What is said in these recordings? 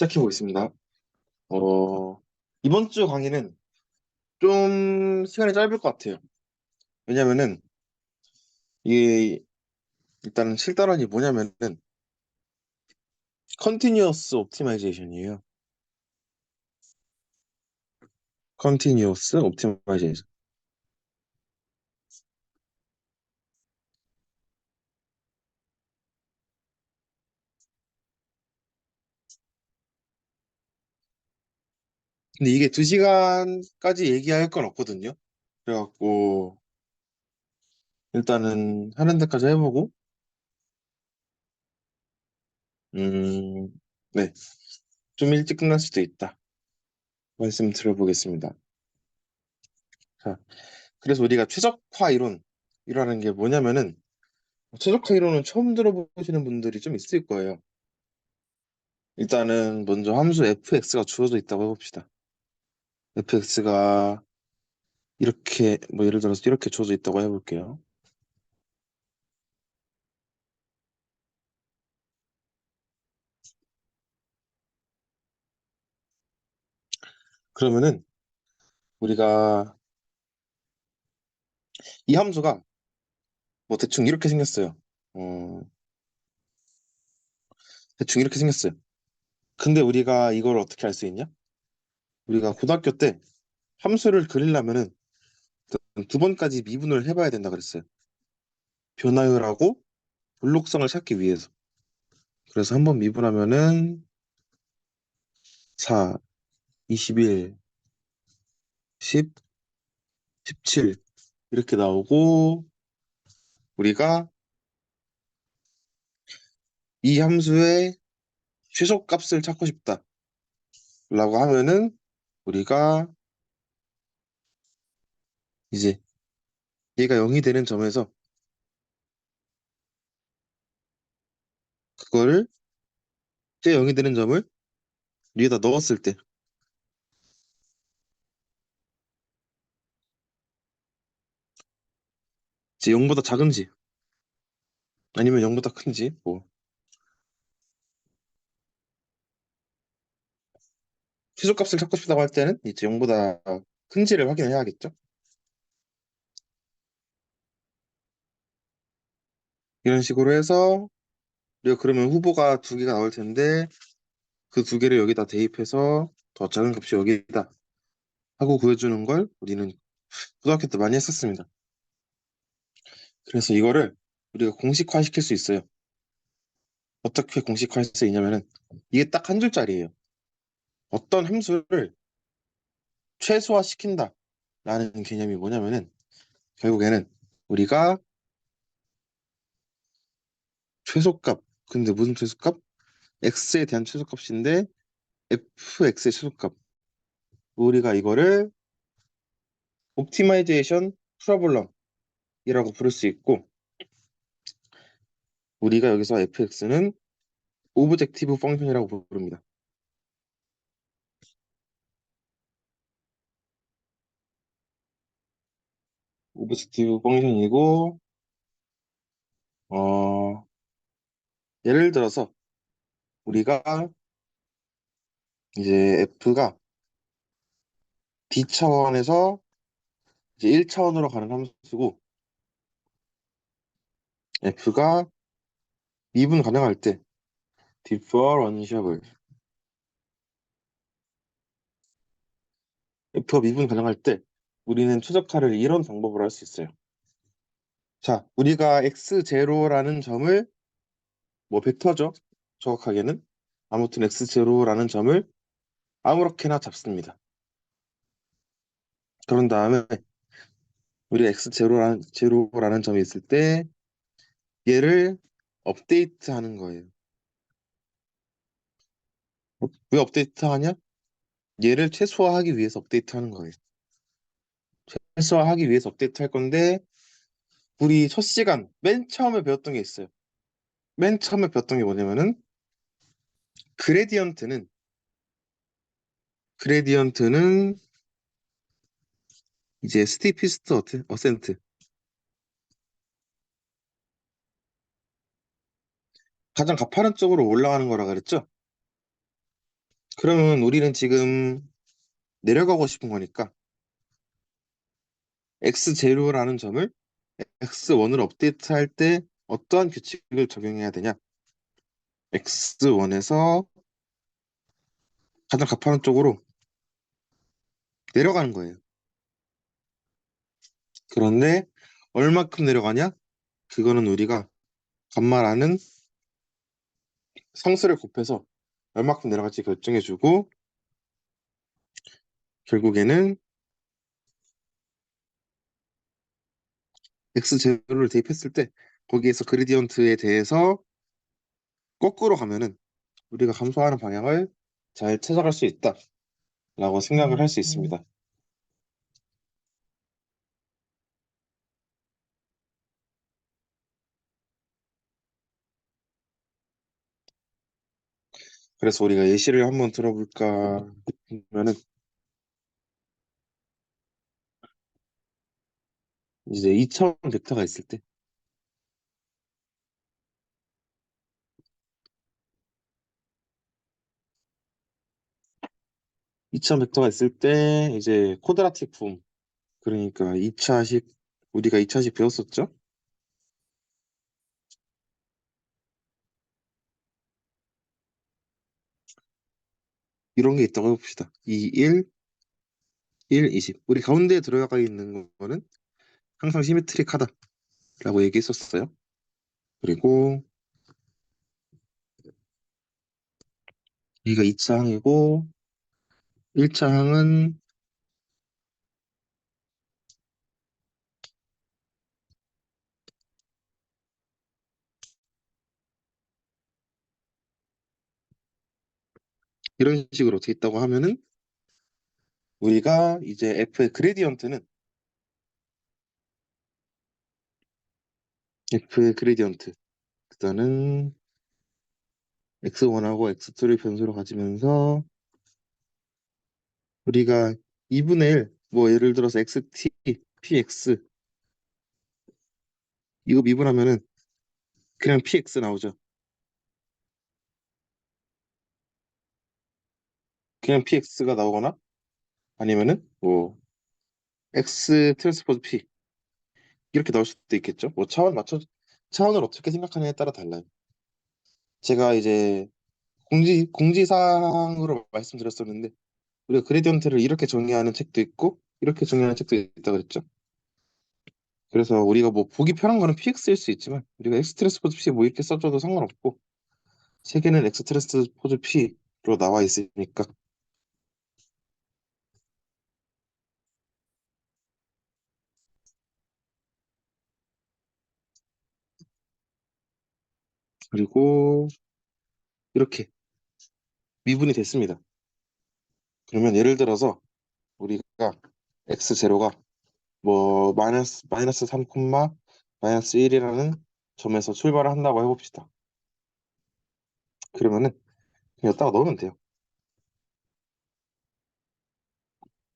시작해 보겠습니다. 이번 주 강의는 좀 시간이 짧을 것 같아요. 왜냐면은 이게 일단 실단원이 뭐냐면은 컨티뉴어스 옵티마이제이션이에요. 컨티뉴어스 옵티마이제이션. 근데 이게 2시간까지 얘기할 건 없거든요. 그래갖고 일단은 하는 데까지 해보고 음, 네, 좀 일찍 끝날 수도 있다. 말씀 드려보겠습니다. 자, 그래서 우리가 최적화 이론이라는 게 뭐냐면은 최적화 이론은 처음 들어보시는 분들이 좀 있을 거예요. 일단은 먼저 함수 fx가 주어져 있다고 해봅시다. fx가 이렇게 뭐 예를 들어서 이렇게 주어져 있다고 해볼게요. 그러면은 우리가 이 함수가 뭐 대충 이렇게 생겼어요. 어, 대충 이렇게 생겼어요. 근데 우리가 이걸 어떻게 알 수 있냐? 우리가 고등학교 때 함수를 그리려면은 2번까지 미분을 해봐야 된다 그랬어요. 변화율하고 볼록성을 찾기 위해서. 그래서 한 번 미분하면은 4, 21, 10, 17 이렇게 나오고 우리가 이 함수의 최소값을 찾고 싶다라고 하면은 우리가 이제 얘가 0이 되는 점에서 그거를 제 0이 되는 점을 위에다 넣었을 때 이제 0보다 작은지 아니면 0보다 큰지 뭐 최소값을 찾고 싶다고 할 때는 이제 0보다 큰지를 확인해야겠죠. 이런 식으로 해서 우리가 그러면 후보가 2개가 나올 텐데 그 2개를 여기다 대입해서 더 작은 값이 여기다 하고 구해주는 걸 우리는 고등학교 때 많이 했었습니다. 그래서 이거를 우리가 공식화 시킬 수 있어요. 어떻게 공식화할 수 있냐면은 이게 딱 한 줄짜리예요. 어떤 함수를 최소화시킨다라는 개념이 뭐냐면은 결국에는 우리가 최소값, 근데 무슨 최소값? x에 대한 최소값인데 fx의 최소값. 우리가 이거를 옵티마이제이션 프로블럼이라고 부를 수 있고 우리가 여기서 fx는 오브젝티브 펑션이라고 부릅니다. 오브젝티브 펑션이고 어, 예를 들어서 우리가 이제 f가 d 차원에서 이제 1차원으로 가는 함수고 f가 미분 가능할 때 differentiable f가 미분 가능할 때 우리는 최적화를 이런 방법으로 할 수 있어요. 자, 우리가 x0라는 점을 뭐 벡터죠. 정확하게는 아무튼 x0라는 점을 아무렇게나 잡습니다. 그런 다음에 우리가 x0라는 점이 있을 때 얘를 업데이트하는 거예요. 왜 업데이트하냐? 얘를 최소화하기 위해서 업데이트하는 거예요. 최소화하기 위해서 업데이트 할 건데 우리 첫 시간 맨 처음에 배웠던 게 있어요. 맨 처음에 배웠던 게 뭐냐면은 그레디언트는 그레디언트는 이제 스티피스트 어센트 가장 가파른 쪽으로 올라가는 거라 그랬죠? 그러면 우리는 지금 내려가고 싶은 거니까 x0라는 점을 x1으로 업데이트할 때 어떠한 규칙을 적용해야 되냐? x1에서 가장 가파른 쪽으로 내려가는 거예요. 그런데 얼마큼 내려가냐? 그거는 우리가 간말하는 상수를 곱해서 얼마큼 내려갈지 결정해주고 결국에는 x0를 대입했을 때 거기에서 그레디언트에 대해서 거꾸로 가면은 우리가 감소하는 방향을 잘 찾아갈 수 있다라고 생각을 할 수 있습니다. 그래서 우리가 예시를 한번 들어볼까 하면은 이제 2차원 벡터가 있을 때 2차원 벡터가 있을 때 이제 쿼드라틱 폼 그러니까 2차식 우리가 2차식 배웠었죠? 이런 게 있다고 해봅시다. 2, 1, 1, 20 우리 가운데에 들어가 있는 거는 항상 시메트릭하다라고 얘기했었어요. 그리고 여기가 2차 항이고 1차 항은 이런 식으로 돼 있다고 하면은 우리가 이제 F의 그레디언트는 F의 그레디언트 그다는 X1하고 X2를 변수로 가지면서 우리가 2분의 1, 뭐 예를 들어서 XT, PX 이거 미분하면은 그냥 PX 나오죠. 그냥 PX가 나오거나 아니면은 뭐 X 트랜스포즈 P 이렇게 나올 수도 있겠죠. 뭐 차원을 어떻게 생각하느냐에 따라 달라요. 제가 이제 공지사항으로 말씀드렸었는데 우리가 그레디언트를 이렇게 정의하는 책도 있고 이렇게 정의하는 책도 있다 그랬죠. 그래서 우리가 뭐 보기 편한 거는 PX일 수 있지만 우리가 X 트랜스포즈 P 뭐 이렇게 써줘도 상관없고 세 개는 X 트랜스포즈 P로 나와 있으니까 그리고 이렇게 미분이 됐습니다. 그러면 예를 들어서 우리가 X0가 뭐 마이너스 3, 마이너스 1이라는 점에서 출발을 한다고 해봅시다. 그러면은 그냥 여기다가 넣으면 돼요.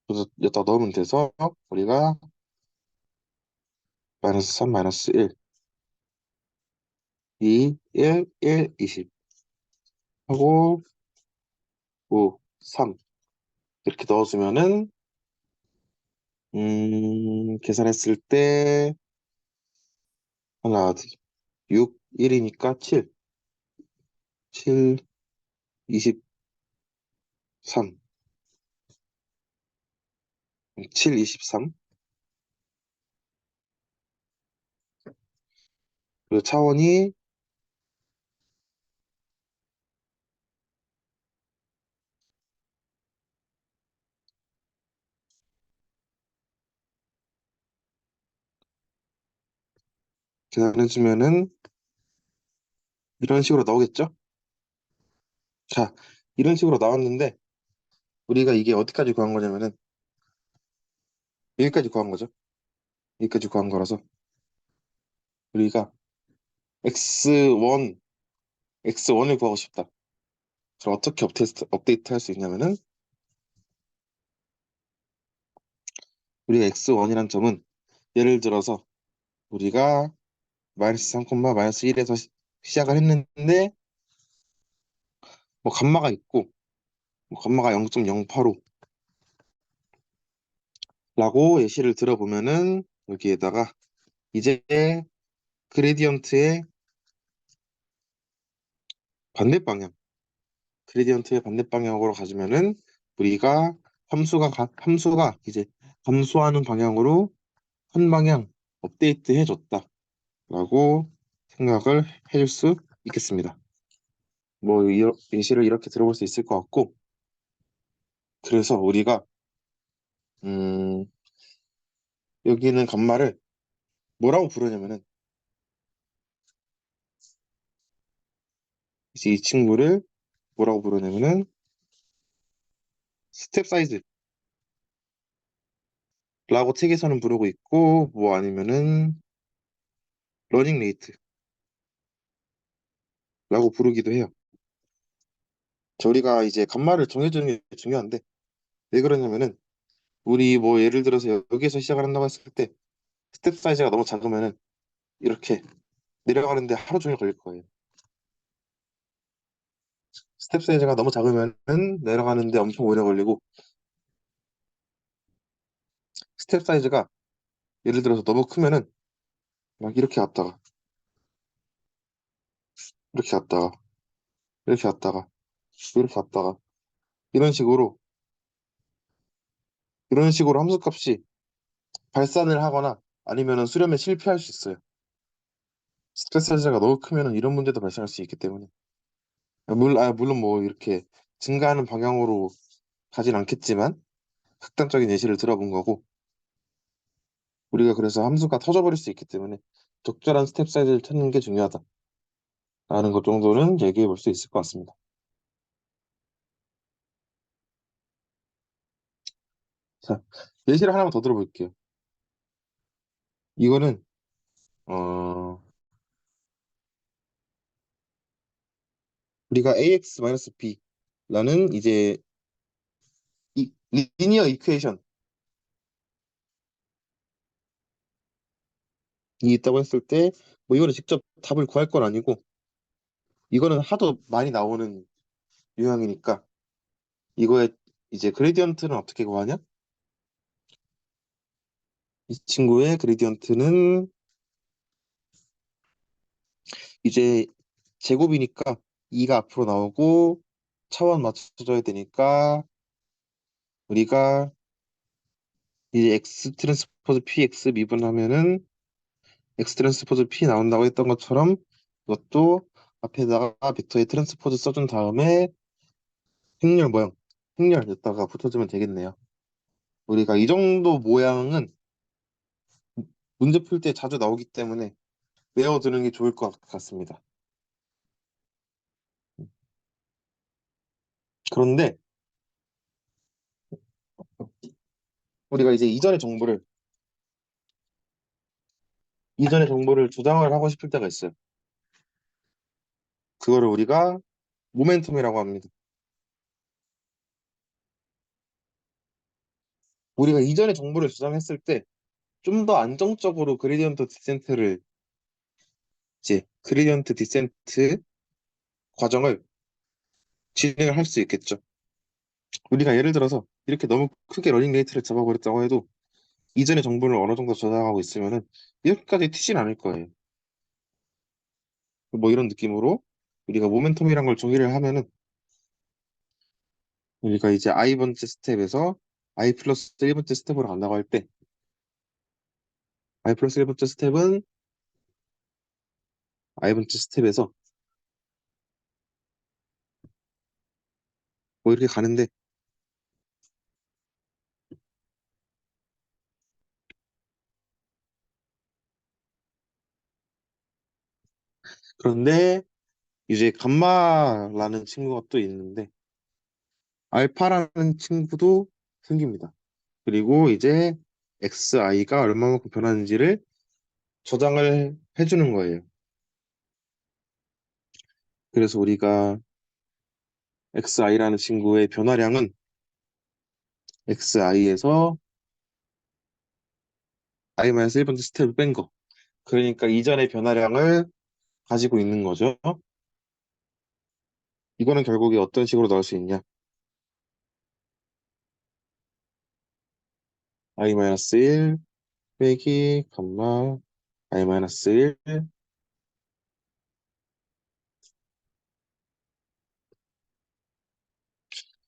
그래서 여기다가 넣으면 돼서 우리가 마이너스 3, 마이너스 1, 2, 1, 1, 20 하고 5, 3 이렇게 넣어주면은 계산했을 때 하나, 둘, 6, 1이니까 7, 7, 23, 7, 23 그리고 차원이 계산해주면은 이런 식으로 나오겠죠? 자, 이런 식으로 나왔는데 우리가 이게 어디까지 구한 거냐면은 여기까지 구한 거죠. 여기까지 구한 거라서 우리가 x1, x1을 구하고 싶다. 그럼 어떻게 업데이트 할 수 있냐면은 우리가 x1이란 점은 예를 들어서 우리가 마이너스 3, 마이너스 1에서 시작을 했는데 뭐 감마가 있고 감마가 0.085라고 예시를 들어보면은 여기에다가 이제 그레디언트의 반대 방향, 그레디언트의 반대 방향으로 가주면은 우리가 함수가 이제 감소하는 방향으로 한 방향 업데이트 해줬다라고 생각을 해줄 수 있겠습니다. 뭐 예시를 이렇게 들어볼 수 있을 것 같고, 그래서 우리가 음, 여기는 감마를 뭐라고 부르냐면은 이제 이 친구를 뭐라고 부르냐면은 스텝 사이즈라고 책에서는 부르고 있고, 뭐 아니면은 러닝 레이트라고 부르기도 해요. 저희가 이제 감마를 정해주는 게 중요한데, 왜 그러냐면은 우리 뭐 예를 들어서 여기에서 시작을 한다고 했을 때 스텝 사이즈가 너무 작으면은 이렇게 내려가는데 하루 종일 걸릴 거예요. 스텝 사이즈가 너무 작으면은 내려가는데 엄청 오래 걸리고, 스텝 사이즈가 예를 들어서 너무 크면은 막 이렇게 갔다가 이렇게 갔다가 이렇게 갔다가 이렇게 갔다가 이런 식으로 함수값이 발산을 하거나 아니면은 수렴에 실패할 수 있어요. 스트레스 해소가 너무 크면은 이런 문제도 발생할 수 있기 때문에, 물론 뭐 이렇게 증가하는 방향으로 가진 않겠지만 극단적인 예시를 들어본 거고, 우리가 그래서 함수가 터져버릴 수 있기 때문에 적절한 스텝 사이즈를 찾는 게 중요하다라는 것 정도는 얘기해 볼 수 있을 것 같습니다. 자, 예시를 하나만 더 들어볼게요. 이거는 어 우리가 ax-b라는 이제 리니어 이퀘이션이 있다고 했을 때, 뭐 이거는 직접 답을 구할 건 아니고, 이거는 하도 많이 나오는 유형이니까, 이거의 이제 그레디언트는 어떻게 구하냐? 이 친구의 그레디언트는 이제 제곱이니까 2가 앞으로 나오고 차원 맞춰줘야 되니까, 우리가 이제 x 트랜스포즈 px 미분하면은 x 트랜스포즈 p 나온다고 했던 것처럼, 이것도 앞에다가 벡터의 트랜스포즈 써준 다음에 행렬 모형, 행렬에다가 붙여주면 되겠네요. 우리가 이 정도 모양은 문제 풀 때 자주 나오기 때문에 외워두는 게 좋을 것 같습니다. 그런데 우리가 이제 이전의 정보를 조장을 하고 싶을 때가 있어요. 그거를 우리가 모멘텀이라고 합니다. 우리가 이전의 정보를 조장했을 때 좀 더 안정적으로 그레디언트 디센트 과정을 진행을 할 수 있겠죠. 우리가 예를 들어서 이렇게 너무 크게 러닝 레이트를 잡아버렸다고 해도 이전의 정보를 어느 정도 저장하고 있으면은 이렇게까지 튀진 않을 거예요. 뭐 이런 느낌으로 우리가 모멘텀이란 걸 정의를 하면은, 우리가 이제 i번째 스텝에서 i 플러스 1번째 스텝으로 간다고 할 때, i 플러스 1번째 스텝은 i번째 스텝에서 뭐 이렇게 가는데, 그런데 이제 감마라는 친구가 또 있는데 알파라는 친구도 생깁니다. 그리고 이제 xi가 얼마만큼 변하는지를 저장을 해주는 거예요. 그래서 우리가 xi라는 친구의 변화량은 xi에서 i-1번째 스텝을 뺀 거. 그러니까 이전의 변화량을 가지고 있는 거죠. 이거는 결국에 어떤 식으로 나올 수 있냐? i-1 빼기 컴마 i-1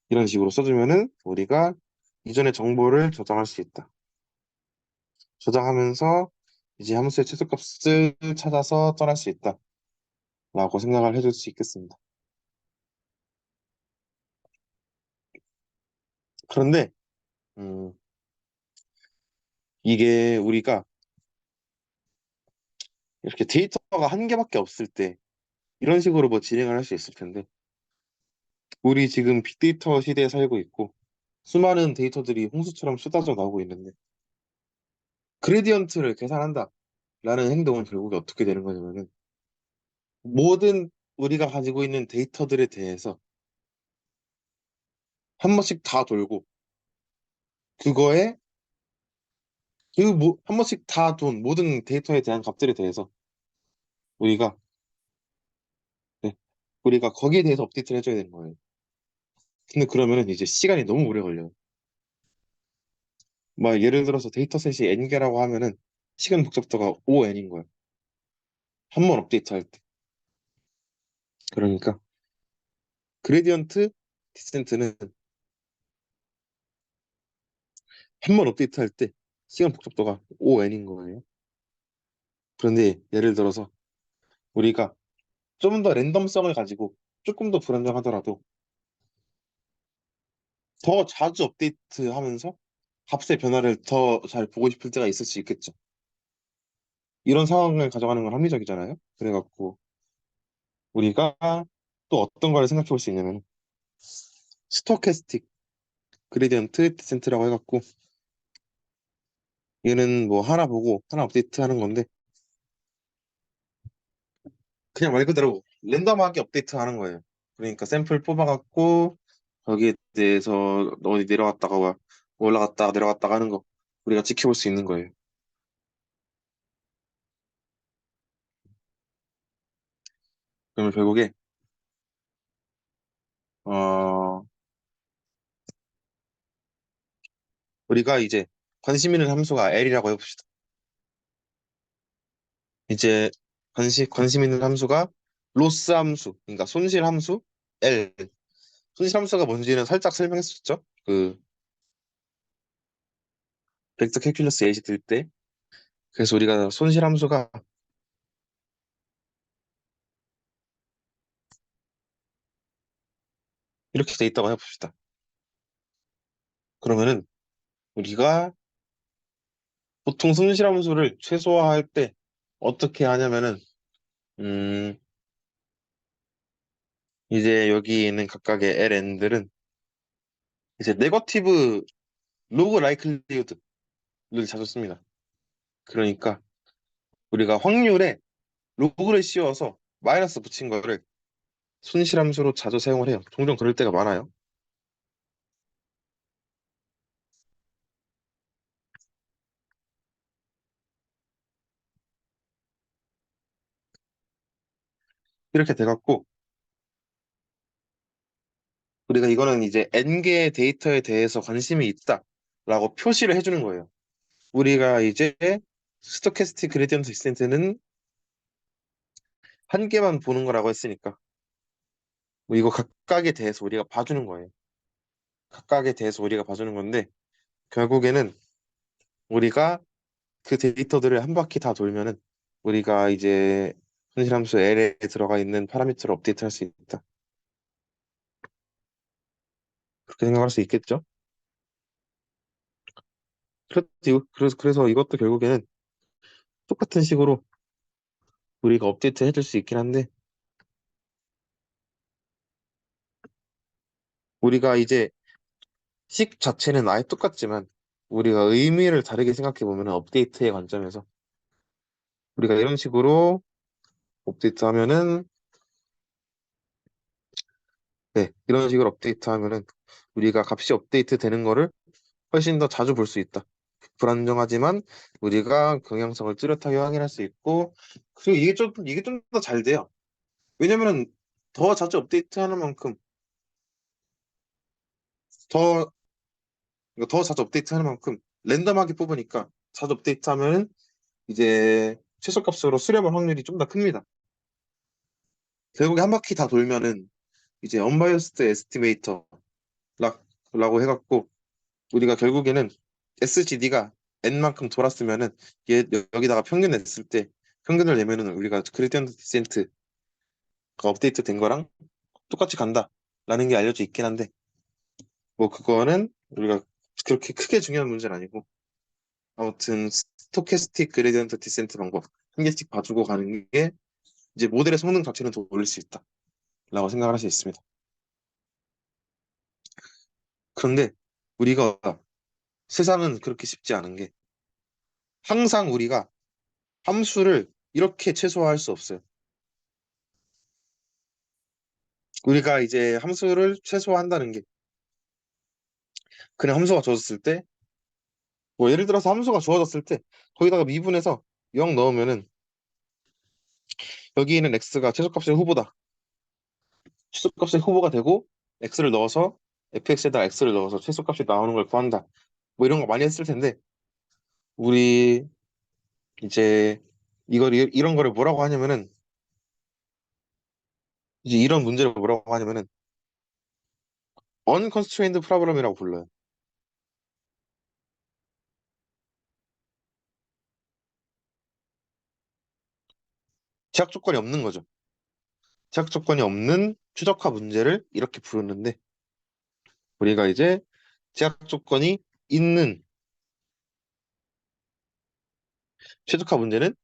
이런 식으로 써주면은 우리가 이전의 정보를 저장할 수 있다. 저장하면서 이제 함수의 최소값을 찾아서 떠날 수 있다. 라고 생각을 해줄 수 있겠습니다. 그런데 음, 이게 우리가 이렇게 데이터가 한 개밖에 없을 때 이런 식으로 뭐 진행을 할 수 있을 텐데 우리 지금 빅데이터 시대에 살고 있고 수많은 데이터들이 홍수처럼 쏟아져 나오고 있는데 그레디언트를 계산한다 라는 행동은 결국에 어떻게 되는 거냐면은 모든 우리가 가지고 있는 데이터들에 대해서 한 번씩 다 돌고 그거에 한 번씩 다 돈 모든 데이터에 대한 값들에 대해서 우리가 네, 우리가 거기에 대해서 업데이트를 해줘야 되는 거예요. 근데 그러면은 이제 시간이 너무 오래 걸려요. 막 예를 들어서 데이터셋이 n개라고 하면은 시간 복잡도가 5n인 거예요. 한 번 업데이트 할 때. 그러니까 그레디언트 디센트는 한 번 업데이트 할 때 시간 복잡도가 5n인 거예요. 그런데 예를 들어서 우리가 좀 더 랜덤성을 가지고 조금 더 불안정하더라도 더 자주 업데이트 하면서 값의 변화를 더 잘 보고 싶을 때가 있을 수 있겠죠. 이런 상황을 가져가는 건 합리적이잖아요. 그래갖고 우리가 또 어떤 걸 생각해 볼 수 있냐면 스토캐스틱 그레디언트 디센트라고 해갖고 얘는 뭐 하나 보고 하나 업데이트 하는 건데 그냥 말 그대로 랜덤하게 업데이트 하는 거예요. 그러니까 샘플 뽑아갖고 거기에 대해서 어디 내려갔다가 올라갔다가 내려갔다가 하는 거 우리가 지켜볼 수 있는 거예요. 그러면 결국에 어 우리가 이제 관심 있는 함수가 L이라고 해봅시다. 이제 관심 있는 함수가 로스 함수, 그러니까 손실 함수 L. 손실 함수가 뭔지는 살짝 설명했었죠. 그 벡터 캘큘러스 예시 들 때. 그래서 우리가 손실 함수가 이렇게 돼 있다고 해봅시다. 그러면은 우리가 보통 손실 함수를 최소화할 때 어떻게 하냐면은 음 이제 여기 있는 각각의 LN들은 이제 네거티브 로그 라이클리후드를 자주 씁니다. 그러니까 우리가 확률에 로그를 씌워서 마이너스 붙인 거를 손실함수로 자주 사용을 해요. 종종 그럴 때가 많아요. 이렇게 돼갖고 우리가 이거는 이제 n개의 데이터에 대해서 관심이 있다라고 표시를 해주는 거예요. 우리가 이제 스토캐스틱 그레디언트 디센트는 한 개만 보는 거라고 했으니까 뭐 이거 각각에 대해서 우리가 봐주는 거예요. 각각에 대해서 우리가 봐주는 건데 결국에는 우리가 그 데이터들을 한 바퀴 다 돌면은 우리가 이제 분실함수 L에 들어가 있는 파라미터를 업데이트할 수 있다. 그렇게 생각할 수 있겠죠? 그래서 이것도 결국에는 똑같은 식으로 우리가 업데이트 해줄 수 있긴 한데 우리가 이제 식 자체는 아예 똑같지만 우리가 의미를 다르게 생각해 보면 업데이트의 관점에서 우리가 이런 식으로 업데이트 하면은 네, 이런 식으로 업데이트 하면은 우리가 값이 업데이트 되는 거를 훨씬 더 자주 볼 수 있다. 불안정하지만 우리가 경향성을 뚜렷하게 확인할 수 있고 그리고 이게 좀 더 잘 돼요. 왜냐면은 더 자주 업데이트하는 만큼 더 더 자주 업데이트하는 만큼 랜덤하게 뽑으니까 자주 업데이트하면은 이제 최소값으로 수렴할 확률이 좀 더 큽니다. 결국에 한 바퀴 다 돌면은 이제 언바이어스드 에스티메이터 라고 해갖고 우리가 결국에는 SGD가 n만큼 돌았으면은 얘 여기다가 평균 냈을 때 평균을 내면은 우리가 그레디언트 디센트가 업데이트 된 거랑 똑같이 간다라는 게 알려져 있긴 한데 뭐 그거는 우리가 그렇게 크게 중요한 문제는 아니고 아무튼 스토캐스틱 그레디언트 디센트 방법 한 개씩 봐주고 가는 게 이제 모델의 성능 자체는 더 올릴 수 있다라고 생각을 할 수 있습니다. 그런데 우리가 세상은 그렇게 쉽지 않은 게 항상 우리가 함수를 이렇게 최소화할 수 없어요. 우리가 이제 함수를 최소화한다는 게 그냥 함수가 주어졌을 때 뭐 예를 들어서 함수가 주어졌을 때 거기다가 미분해서 0 넣으면은 여기 있는 x가 최소값의 후보다. 최소값의 후보가 되고 x를 넣어서 fx에다 x를 넣어서 최소값이 나오는 걸 구한다. 뭐 이런 거 많이 했을 텐데 우리 이제 이런 거를 뭐라고 하냐면은 이제 이런 문제를 뭐라고 하냐면은 unconstrained problem이라고 불러요. 제약 조건이 없는 거죠. 제약 조건이 없는 최적화 문제를 이렇게 부르는데 우리가 이제 제약 조건이 있는 최적화 문제는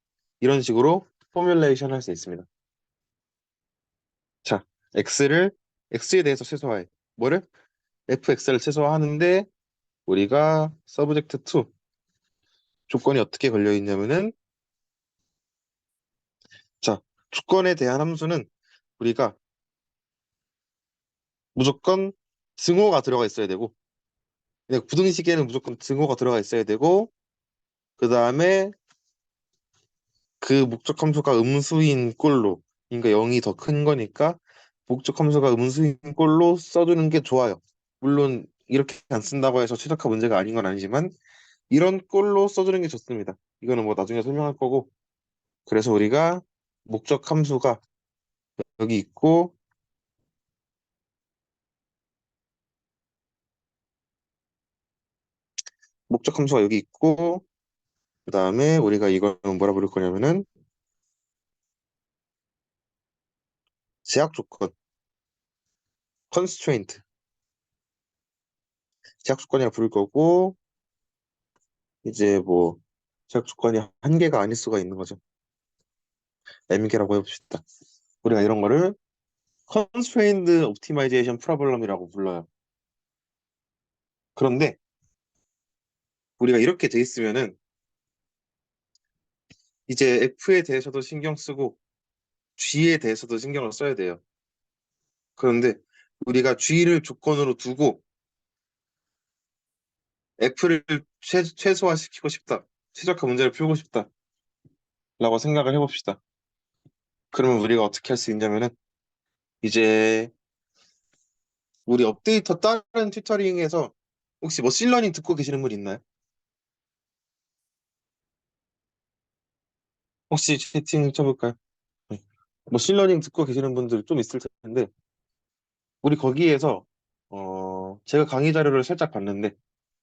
이런 식으로 포뮬레이션 할 수 있습니다. 자, x에 대해서 최소화해. 뭐를? fx를 최소화하는데 우리가 서브젝트 2 조건이 어떻게 걸려 있냐면은 자, 조건에 대한 함수는 우리가 무조건 증오가 들어가 있어야 되고 그냥 부등식에는 무조건 증오가 들어가 있어야 되고 그 다음에 그 목적 함수가 음수인 꼴로 그러니까 0이 더 큰 거니까 목적 함수가 음수인 꼴로 써주는 게 좋아요. 물론 이렇게 안 쓴다고 해서 최적화 문제가 아닌 건 아니지만 이런 꼴로 써주는 게 좋습니다. 이거는 뭐 나중에 설명할 거고 그래서 우리가 목적 함수가 여기 있고 목적 함수가 여기 있고 그 다음에 우리가 이걸 뭐라 부를 거냐면은 제약 조건 constraint 제약 조건이라 부를 거고 이제 뭐 제약 조건이 한 개가 아닐 수가 있는 거죠. M개라고 해봅시다. 우리가 이런 거를 constrained optimization problem이라고 불러요. 그런데 우리가 이렇게 돼 있으면은 이제 F에 대해서도 신경 쓰고 G에 대해서도 신경을 써야 돼요. 그런데 우리가 G를 조건으로 두고 F를 최소화시키고 싶다. 최적화 문제를 풀고 싶다라고 생각을 해봅시다. 그러면 우리가 어떻게 할 수 있냐면은 이제 우리 업데이터 다른 튜터링에서 혹시 머신러닝 듣고 계시는 분 있나요? 혹시 채팅 쳐볼까요? 네. 머신러닝 듣고 계시는 분들 좀 있을 텐데 우리 거기에서 제가 강의 자료를 살짝 봤는데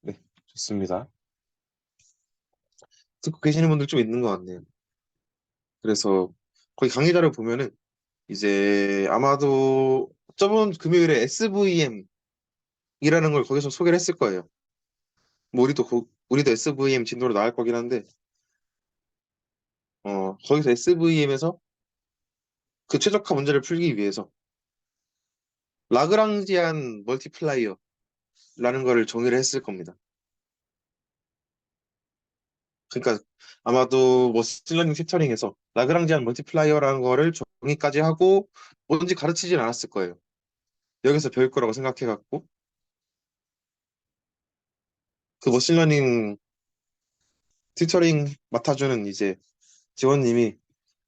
네 좋습니다. 듣고 계시는 분들 좀 있는 것 같네요. 그래서 거기 강의 자료 보면은 이제 아마도 저번 금요일에 SVM이라는 걸 거기서 소개를 했을 거예요. 뭐 우리도 SVM 진도로 나갈 거긴 한데 거기서 SVM에서 그 최적화 문제를 풀기 위해서 라그랑지안 멀티플라이어라는 거를 정의를 했을 겁니다. 그러니까 아마도 머신러닝 튜터링에서 라그랑지안 멀티플라이어라는 거를 정의까지 하고 뭔지 가르치진 않았을 거예요. 여기서 배울 거라고 생각해갖고 그 머신러닝 튜터링 맡아주는 이제 지원님이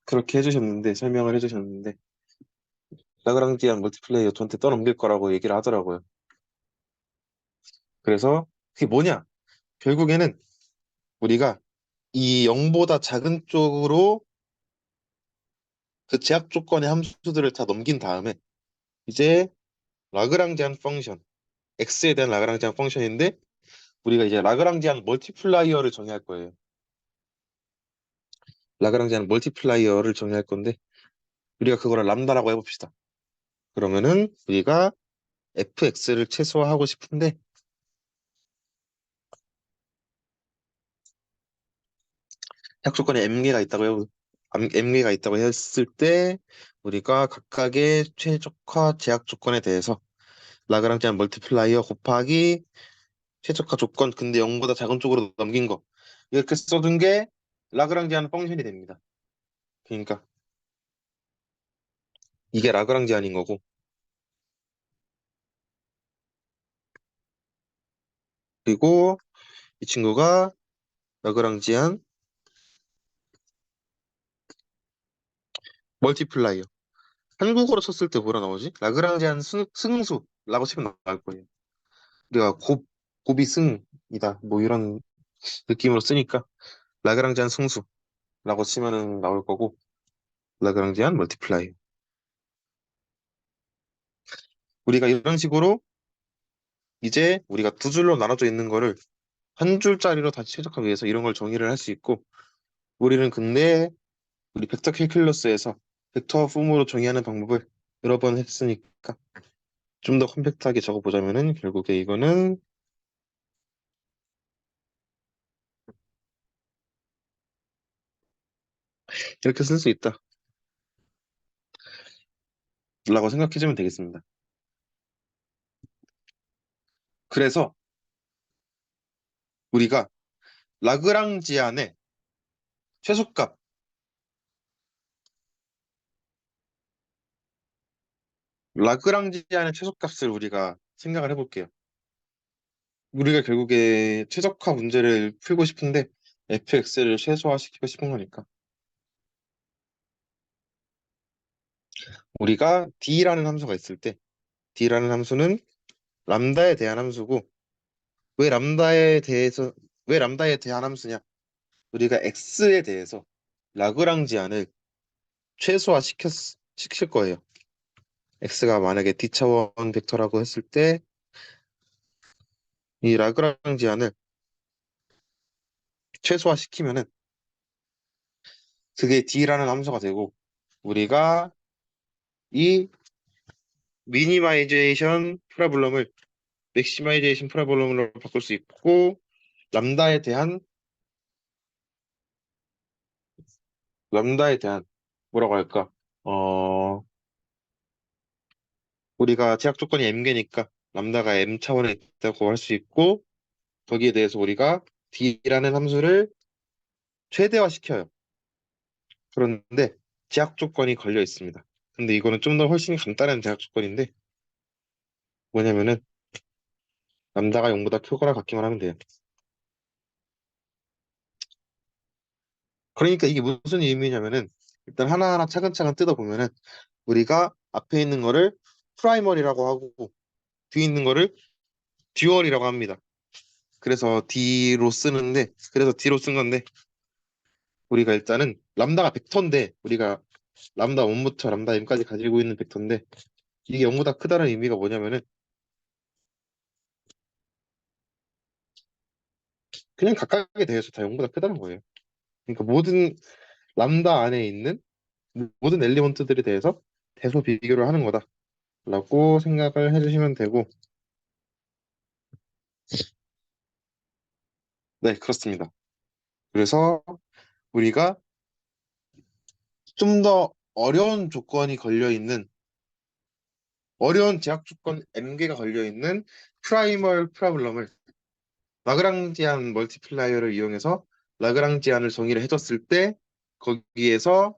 그렇게 해주셨는데 설명을 해주셨는데 라그랑지안 멀티플레이어 저한테 떠넘길 거라고 얘기를 하더라고요. 그래서 그게 뭐냐? 결국에는 우리가 이 0보다 작은 쪽으로 그 제약 조건의 함수들을 다 넘긴 다음에 이제 라그랑지안 펑션, x에 대한 라그랑지안 펑션인데 우리가 이제 라그랑지안 멀티플라이어를 정의할 거예요. 라그랑지안 멀티플라이어를 정의할 건데 우리가 그거를 람다라고 해봅시다. 그러면은 우리가 fx를 최소화하고 싶은데 제약 조건에 m개가 있다고 했을 때 우리가 각각의 최적화 제약 조건에 대해서 라그랑지안 멀티플라이어 곱하기 최적화 조건 근데 0보다 작은 쪽으로 넘긴 거 이렇게 써둔 게 라그랑지안 펑션이 됩니다. 그러니까 이게 라그랑지안인 거고 그리고 이 친구가 라그랑지안 멀티플라이어 한국어로 쳤을 때 뭐라 나오지? 라그랑지안 승수라고 치면 나올 거예요. 우리가 곱이 승이다 뭐 이런 느낌으로 쓰니까 라그랑지안 승수라고 치면은 나올 거고 라그랑지안 멀티플라이어 우리가 이런 식으로 이제 우리가 두 줄로 나눠져 있는 거를 한 줄짜리로 다시 최적화하기 위해서 이런 걸 정의를 할 수 있고 우리는 근데 우리 벡터 캘큘러스에서 벡터 폼으로 정의하는 방법을 여러 번 했으니까 좀 더 컴팩트하게 적어보자면은 결국에 이거는 이렇게 쓸 수 있다 라고 생각해주면 되겠습니다. 그래서 우리가 라그랑지안의 최소값 라그랑지안의 최소값을 우리가 생각을 해볼게요. 우리가 결국에 최적화 문제를 풀고 싶은데 fx를 최소화시키고 싶은 거니까 우리가 d라는 함수가 있을 때 d라는 함수는 람다에 대한 함수고 왜 람다에 대해서 왜 람다에 대한 함수냐? 우리가 x에 대해서 라그랑지안을 시킬 거예요. x가 만약에 d차원 벡터라고 했을 때 이 라그랑지안을 최소화시키면은 그게 d라는 함수가 되고 우리가 이 미니마이제이션 프로블럼을 맥시마이제이션 프로블럼으로 바꿀 수 있고 람다에 대한 람다에 대한 뭐라고 할까? 어 우리가 제약 조건이 m개니까 람다가 m 차원에 있다고 할 수 있고 거기에 대해서 우리가 d라는 함수를 최대화시켜요. 그런데 제약 조건이 걸려 있습니다. 근데 이거는 좀 더 훨씬 간단한 제약 조건인데 뭐냐면은 람다가 0보다 크거나 같기만 하면 돼요. 그러니까 이게 무슨 의미냐면은 일단 하나하나 차근차근 뜯어보면은 우리가 앞에 있는 거를 프라이머리라고 하고 뒤에 있는 거를 듀얼이라고 합니다. 그래서 D로 쓴 건데 우리가 일단은 람다가 벡터인데 우리가 람다 1부터 람다 m까지 가지고 있는 벡터인데 이게 0보다 크다는 의미가 뭐냐면은 그냥 각각에 대해서 다 0보다 크다는 거예요. 그러니까 모든 람다 안에 있는 모든 엘리먼트들에 대해서 대소 비교를 하는 거다라고 생각을 해주시면 되고 네 그렇습니다. 그래서 우리가 좀 더 어려운 제약 조건 M개가 걸려 있는 프라이멀 프로블럼을 라그랑지안 멀티플라이어를 이용해서 라그랑지안을 정의를 해줬을 때 거기에서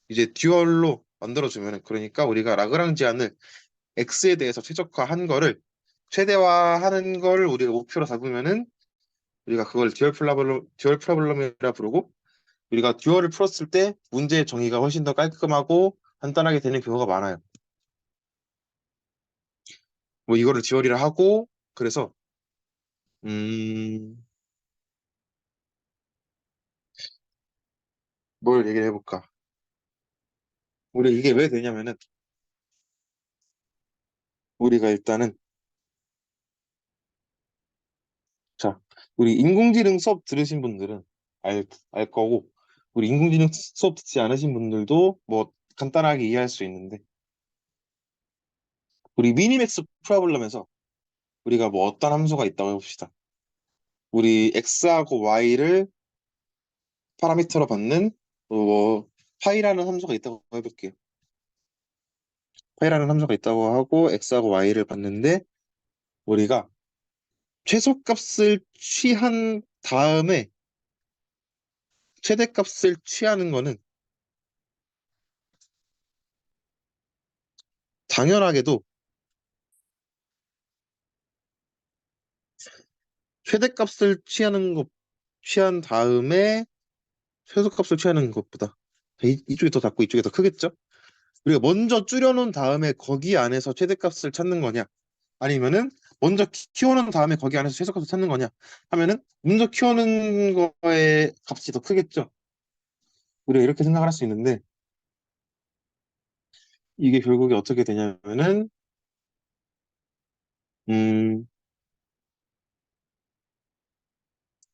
이제 듀얼로 만들어주면 그러니까 우리가 라그랑지안을 X에 대해서 최적화한 거를 최대화하는 걸 우리가 목표로 잡으면은 우리가 그걸 듀얼 프로블럼이라 부르고 우리가 듀얼을 풀었을 때 문제의 정의가 훨씬 더 깔끔하고 간단하게 되는 경우가 많아요. 뭐 이거를 듀얼이라 하고 그래서 음, 뭘 얘기를 해볼까? 우리 이게 왜 되냐면은, 우리가 일단은, 자, 우리 인공지능 수업 들으신 분들은 알 거고, 우리 인공지능 수업 듣지 않으신 분들도 뭐 간단하게 이해할 수 있는데, 우리 미니맥스 프로블럼에서 우리가 뭐 어떤 함수가 있다고 해봅시다. 우리 x하고 y를 파라미터로 받는 뭐 파이라는 함수가 있다고 해볼게요. 파이라는 함수가 있다고 하고 x하고 y를 받는데 우리가 최소값을 취한 다음에 최대값을 취하는 거는 당연하게도 최대값을 취한 다음에 최소값을 취하는 것보다 이쪽이 더 작고 이쪽이 더 크겠죠? 우리가 먼저 줄여놓은 다음에 거기 안에서 최대값을 찾는 거냐? 아니면은 먼저 키워놓은 다음에 거기 안에서 최소값을 찾는 거냐? 하면은 먼저 키워놓은 거의 값이 더 크겠죠? 우리가 이렇게 생각을 할 수 있는데 이게 결국에 어떻게 되냐면은 음,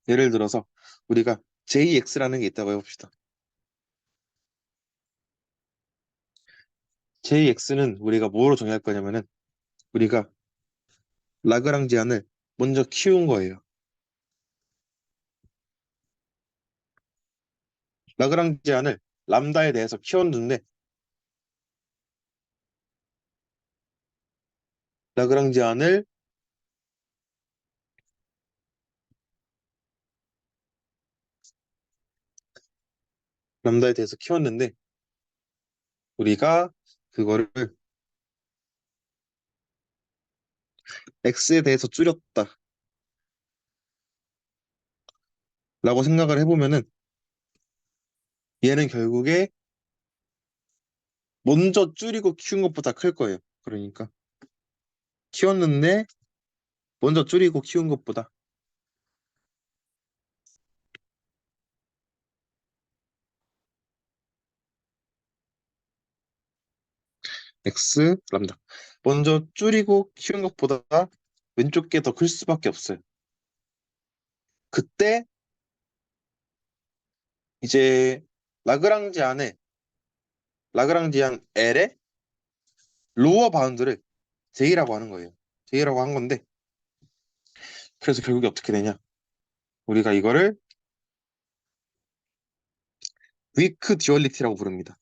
예를 들어서 우리가 JX라는 게 있다고 해봅시다. JX는 우리가 뭐로 정의할 거냐면은 우리가 라그랑지안을 먼저 키운 거예요. 라그랑지안을 람다에 대해서 키웠는데 라그랑지안을 람다에 대해서 키웠는데 우리가 그거를 X에 대해서 줄였다라고 생각을 해보면은 얘는 결국에 먼저 줄이고 키운 것보다 클 거예요. 그러니까 키웠는데 먼저 줄이고 키운 것보다 X 람다 먼저 줄이고 키운 것보다 왼쪽 게 더 클 수밖에 없어요. 그때 이제 라그랑지 안에 라그랑지안 L의 로어 바운드를 J라고 하는 거예요. J라고 한 건데 그래서 결국에 어떻게 되냐? 우리가 이거를 위크 듀얼리티라고 부릅니다.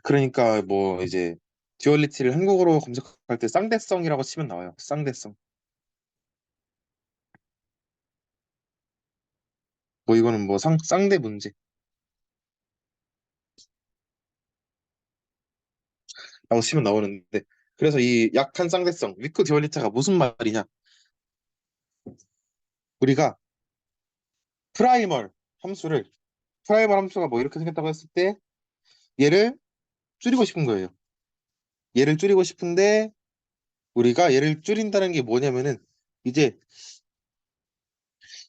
그러니까 뭐 이제 듀얼리티를 한국어로 검색할 때 쌍대성이라고 치면 나와요. 쌍대성. 뭐 이거는 뭐 쌍대 문제라고 치면 나오는데 그래서 이 약한 쌍대성 위크 듀얼리티가 무슨 말이냐? 우리가 프라이멀 함수를 프라이멀 함수가 뭐 이렇게 생겼다고 했을 때 얘를 줄이고 싶은 거예요. 얘를 줄이고 싶은데 우리가 얘를 줄인다는 게 뭐냐면은 이제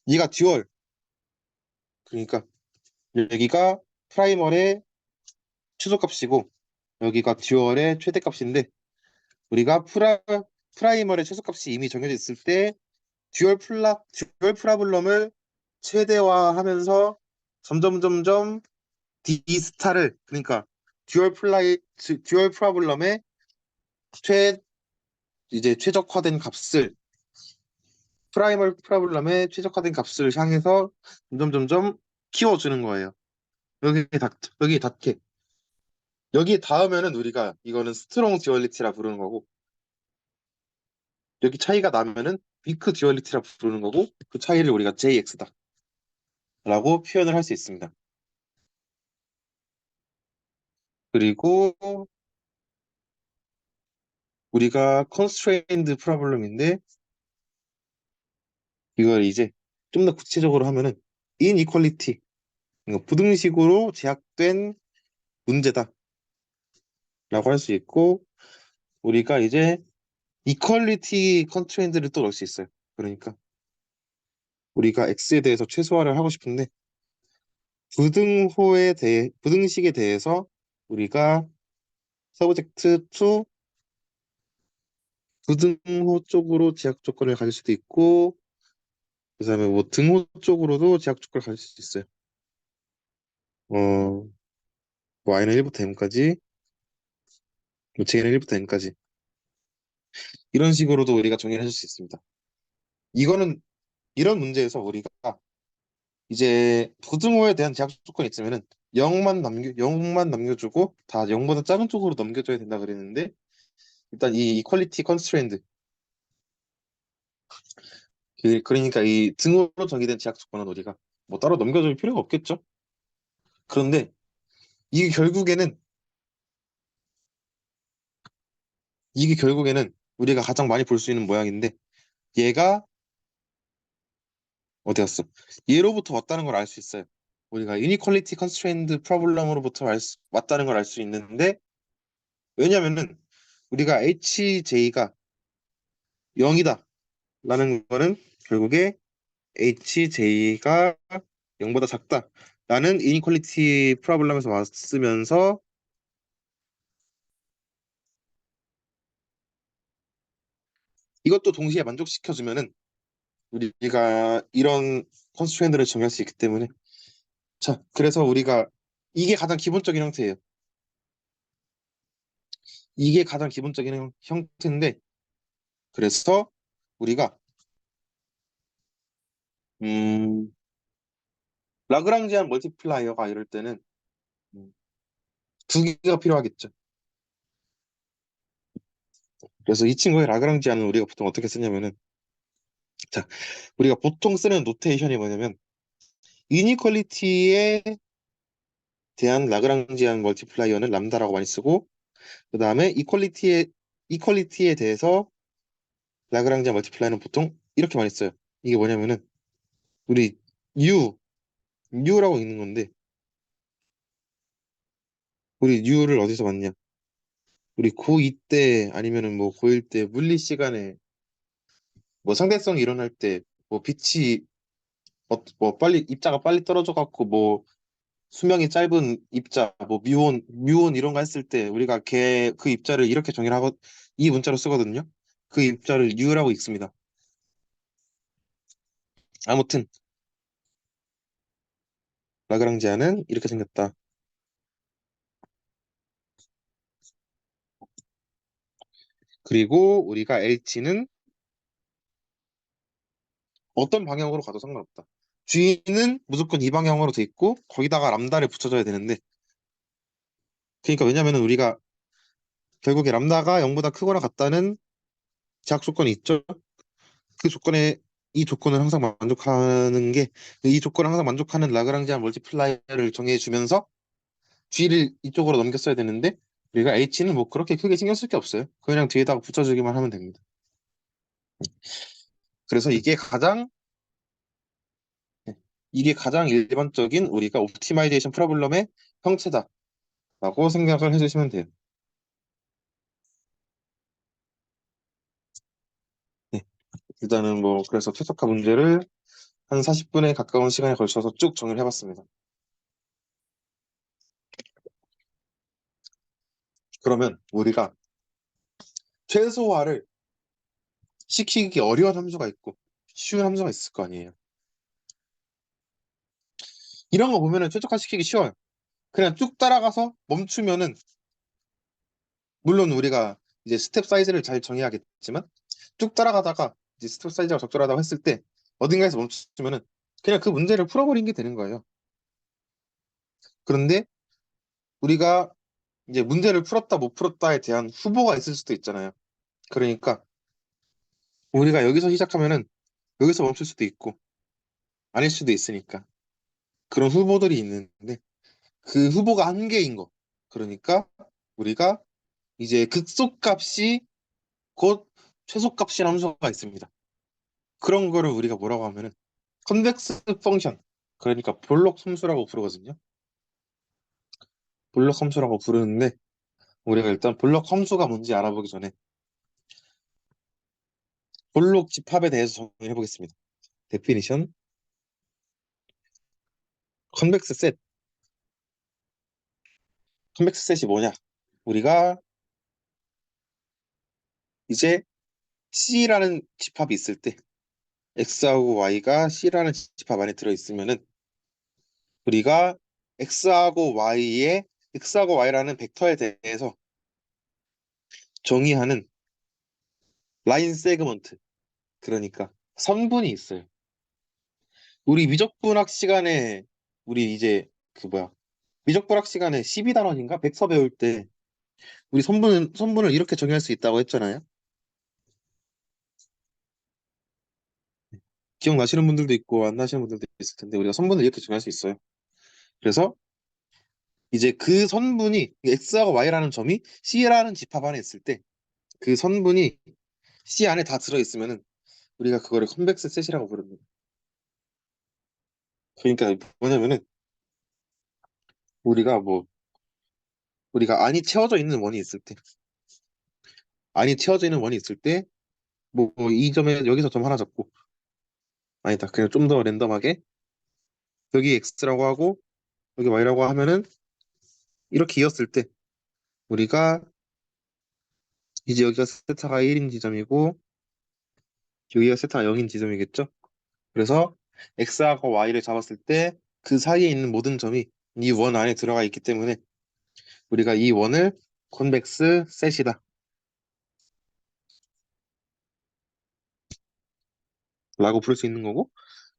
얘가 듀얼 그러니까 여기가 프라이멀의 최소값이고 여기가 듀얼의 최대값인데 우리가 프라이머의 최소값이 이미 정해져 있을 때 듀얼 프라블럼을 최대화하면서 점점 D 스타를 그러니까 듀얼 프라블럼의 최 이제 최적화된 값을 프라이멀 프라블럼의 최적화된 값을 향해서 점점 키워주는 거예요. 여기 닿게 여기 닿으면은 우리가 이거는 스트롱 듀얼리티라 부르는 거고 여기 차이가 나면은 위크 듀얼리티라 부르는 거고 그 차이를 우리가 JX다라고 표현을 할 수 있습니다. 그리고 우리가 constrained problem인데 이걸 이제 좀 더 구체적으로 하면은 inequality 그러니까 부등식으로 제약된 문제다라고 할 수 있고 우리가 이제 이퀄리티 컨스트레인트를 또 넣을 수 있어요. 그러니까 우리가 x에 대해서 최소화를 하고 싶은데 부등식에 대해서 우리가 서브젝트 to 부등호 쪽으로 제약 조건을 가질 수도 있고 그다음에 뭐 등호 쪽으로도 제약 조건을 가질 수 있어요. 어, y는 1부터 m까지, 뭐 j는 1부터 n까지 이런 식으로도 우리가 정의를 해줄 수 있습니다. 이거는 이런 문제에서 우리가 이제 부등호에 대한 제약 조건이 있으면은 0만 남겨주고 다 0보다 작은 쪽으로 넘겨줘야 된다 그랬는데 일단 이 이퀄리티 컨스트레인트 그러니까 이 등호로 정의된 제약 조건은 우리가 뭐 따로 넘겨줄 필요가 없겠죠. 그런데 이게 결국에는 이게 결국에는 우리가 가장 많이 볼 수 있는 모양인데 얘가 어디 갔어? 얘로부터 왔다는 걸 알 수 있어요. 우리가 inequality constraint problem으로부터 왔다는 걸 알 수 있는데 왜냐면은 우리가 HJ가 0이다 라는 거는 결국에 HJ가 0보다 작다 라는 inequality problem에서 왔으면서 이것도 동시에 만족시켜주면은 우리가 이런 컨스트레인트를 정할 수 있기 때문에 자 그래서 우리가 이게 가장 기본적인 형태예요. 이게 가장 기본적인 형태인데 그래서 우리가 음, 라그랑지안 멀티플라이어가 이럴 때는 음, 두 개가 필요하겠죠. 그래서 이 친구의 라그랑지안은 우리가 보통 어떻게 쓰냐면은 자 우리가 보통 쓰는 노테이션이 뭐냐면 이니퀄리티에 대한 라그랑지안 멀티플라이어는 람다라고 많이 쓰고 그 다음에 이퀄리티에 대해서 라그랑지안 멀티플라이어는 보통 이렇게 많이 써요. 이게 뭐냐면은 우리 U U라고 있는 건데 우리 U를 어디서 봤냐? 우리 고2 때 아니면은 뭐 고1 때 물리 시간에 뭐 상대성이 일어날 때 뭐 빛이 뭐 빨리 입자가 빨리 떨어져 갖고 뭐 수명이 짧은 입자 뭐 뮤온 이런 거 했을 때 우리가 걔 그 입자를 이렇게 정의를 하고 이 문자로 쓰거든요. 그 입자를 U라고 읽습니다. 아무튼 라그랑지아는 이렇게 생겼다. 그리고 우리가 H는 어떤 방향으로 가도 상관없다. G는 무조건 이 방향으로 돼 있고 거기다가 람다를 붙여줘야 되는데 그러니까 왜냐면은 우리가 결국에 람다가 0보다 크거나 같다는 제약 조건이 있죠. 그 조건에 이 조건을 항상 만족하는 게 이 조건을 항상 만족하는 라그랑지안 멀티플라이어를 정해주면서 G를 이쪽으로 넘겼어야 되는데 우리가 H는 뭐 그렇게 크게 신경 쓸 게 없어요. 그냥 뒤에다가 붙여주기만 하면 됩니다. 그래서 이게 가장 일반적인 우리가 옵티마이제이션 프로블럼의 형태다라고 생각을 해주시면 돼요. 네. 일단은 뭐 그래서 최적화 문제를 한 40분에 가까운 시간에 걸쳐서 쭉 정리를 해봤습니다. 그러면 우리가 최소화를 시키기 어려운 함수가 있고 쉬운 함수가 있을 거 아니에요. 이런 거 보면은 최적화시키기 쉬워요. 그냥 쭉 따라가서 멈추면은 물론 우리가 이제 스텝 사이즈를 잘 정해야겠지만 쭉 따라가다가 이제 스텝 사이즈가 적절하다고 했을 때 어딘가에서 멈추면은 그냥 그 문제를 풀어버린 게 되는 거예요. 그런데 우리가 이제 문제를 풀었다 못 풀었다에 대한 후보가 있을 수도 있잖아요. 그러니까 우리가 여기서 시작하면은 여기서 멈출 수도 있고 아닐 수도 있으니까 그런 후보들이 있는데 그 후보가 한 개인 거. 그러니까 우리가 이제 극소값이 곧 최소값이라는 함수가 있습니다. 그런 거를 우리가 뭐라고 하면은 컨벡스 펑션 그러니까 볼록 함수라고 부르거든요. 볼록 함수라고 부르는데 우리가 일단 볼록 함수가 뭔지 알아보기 전에 볼록 집합에 대해서 정리해 보겠습니다. 데피니션 컨벡스 셋. 컨벡스 셋이 뭐냐? 우리가 이제 C라는 집합이 있을 때 X하고 Y가 C라는 집합 안에 들어 있으면은 우리가 X하고 Y라는 벡터에 대해서 정의하는 라인 세그먼트, 그러니까 선분이 있어요. 우리 미적분학 시간에 우리 이제 그 뭐야 미적분학 시간에 12단원인가 100서 배울 때 우리 선분을 이렇게 정의할 수 있다고 했잖아요. 기억나시는 분들도 있고 안 나시는 분들도 있을 텐데 우리가 선분을 이렇게 정의할 수 있어요. 그래서 이제 그 선분이 X하고 Y라는 점이 C라는 집합 안에 있을 때 그 선분이 C 안에 다 들어 있으면은 우리가 그거를 컨벡스 셋이라고 부릅니다. 그러니까 뭐냐면은 우리가 뭐 우리가 안이 채워져 있는 원이 있을 때 안이 채워져 있는 원이 있을 때 뭐 이 점에 여기서 점 하나 잡고 아니다 그냥 좀 더 랜덤하게 여기 X라고 하고 여기 Y라고 하면은 이렇게 이었을 때 우리가 이제 여기가 세타가 1인 지점이고 여기가 세타가 0인 지점이겠죠. 그래서 X하고 Y를 잡았을 때 그 사이에 있는 모든 점이 이 원 안에 들어가 있기 때문에 우리가 이 원을 컨벡스 셋이다 라고 부를 수 있는 거고,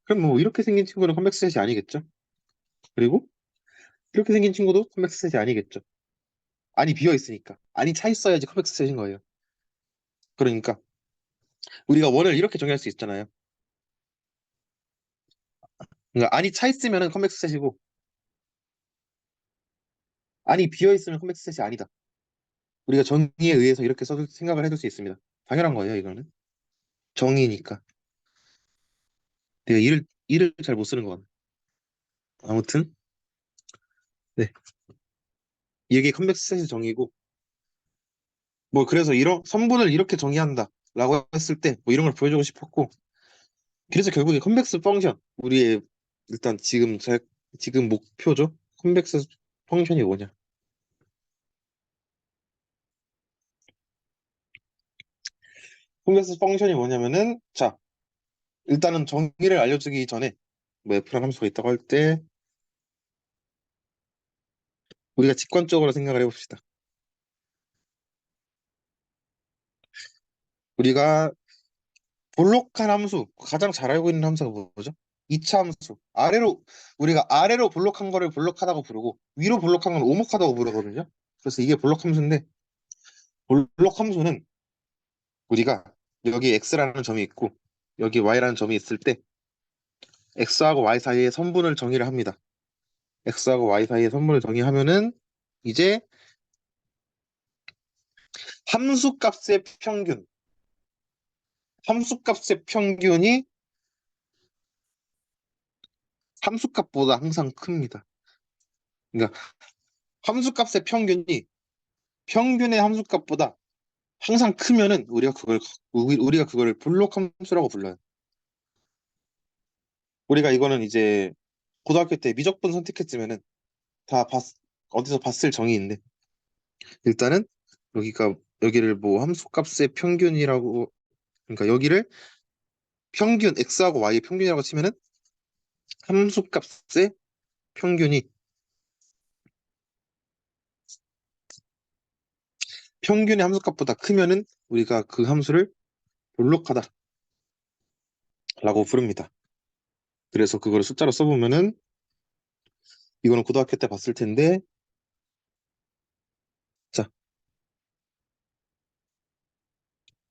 그럼 뭐 이렇게 생긴 친구는 컨벡스 셋이 아니겠죠. 그리고 이렇게 생긴 친구도 컨벡스 셋이 아니겠죠. 안이 비어 있으니까 안이 차 있어야지 컨벡스 셋인 거예요. 그러니까 우리가 원을 이렇게 정의할 수 있잖아요. 그러니까 안이 차 있으면은 컨벡스 셋이고 안이 비어 있으면 컨벡스 셋이 아니다. 우리가 정의에 의해서 이렇게 생각을 해둘 수 있습니다. 당연한 거예요, 이거는. 정의니까. 내가 이를 잘 못 쓰는 것 같네. 아무튼, 네. 이게 컨벡스 셋의 정의고, 뭐, 그래서 이런, 선분을 이렇게 정의한다. 라고 했을 때, 뭐 이런 걸 보여주고 싶었고, 그래서 결국에 컨벡스 펑션, 우리의, 일단 지금 목표죠? 컨벡스 펑션이 뭐냐? 컨벡스 펑션이 뭐냐면은, 자, 일단은 정의를 알려주기 전에, 뭐 F라는 함수가 있다고 할 때, 우리가 직관적으로 생각을 해봅시다. 우리가 볼록한 함수, 가장 잘 알고 있는 함수가 뭐죠? 이차 함수. 우리가 아래로 볼록한 거를 볼록하다고 부르고, 위로 볼록한 건 오목하다고 부르거든요. 그래서 이게 볼록 함수인데, 볼록 함수는 우리가 여기 X라는 점이 있고, 여기 Y라는 점이 있을 때, X하고 Y 사이에 선분을 정의를 합니다. X하고 Y 사이에 선분을 정의하면은, 이제 함수값의 평균, 함수값의 평균이 함수값보다 항상 큽니다. 그러니까 함수값의 평균이 평균의 함수값보다 항상 크면은 우리가 그거를 볼록 함수라고 불러요. 우리가 이거는 이제 고등학교 때 미적분 선택했으면은 다 어디서 봤을 정의인데 일단은 여기를 뭐 함수값의 평균이라고, 그러니까 여기를 평균 x하고 y의 평균이라고 치면은 함수값의 평균이 평균의 함수값보다 크면은 우리가 그 함수를 볼록하다라고 부릅니다. 그래서 그거를 숫자로 써보면은 이거는 고등학교 때 봤을 텐데, 자,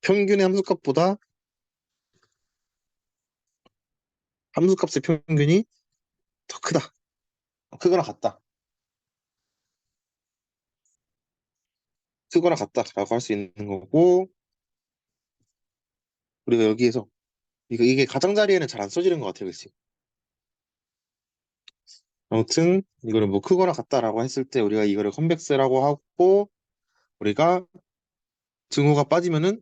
평균의 함수값보다 함수값의 평균이 더 크다. 크거나 같다. 크거나 같다라고 할 수 있는 거고, 우리가 여기에서 이게 가장자리에는 잘 안 써지는 것 같아요, 그치? 아무튼 이거를 뭐 크거나 같다라고 했을 때 우리가 이거를 컨벡스라고 하고, 우리가 증오가 빠지면은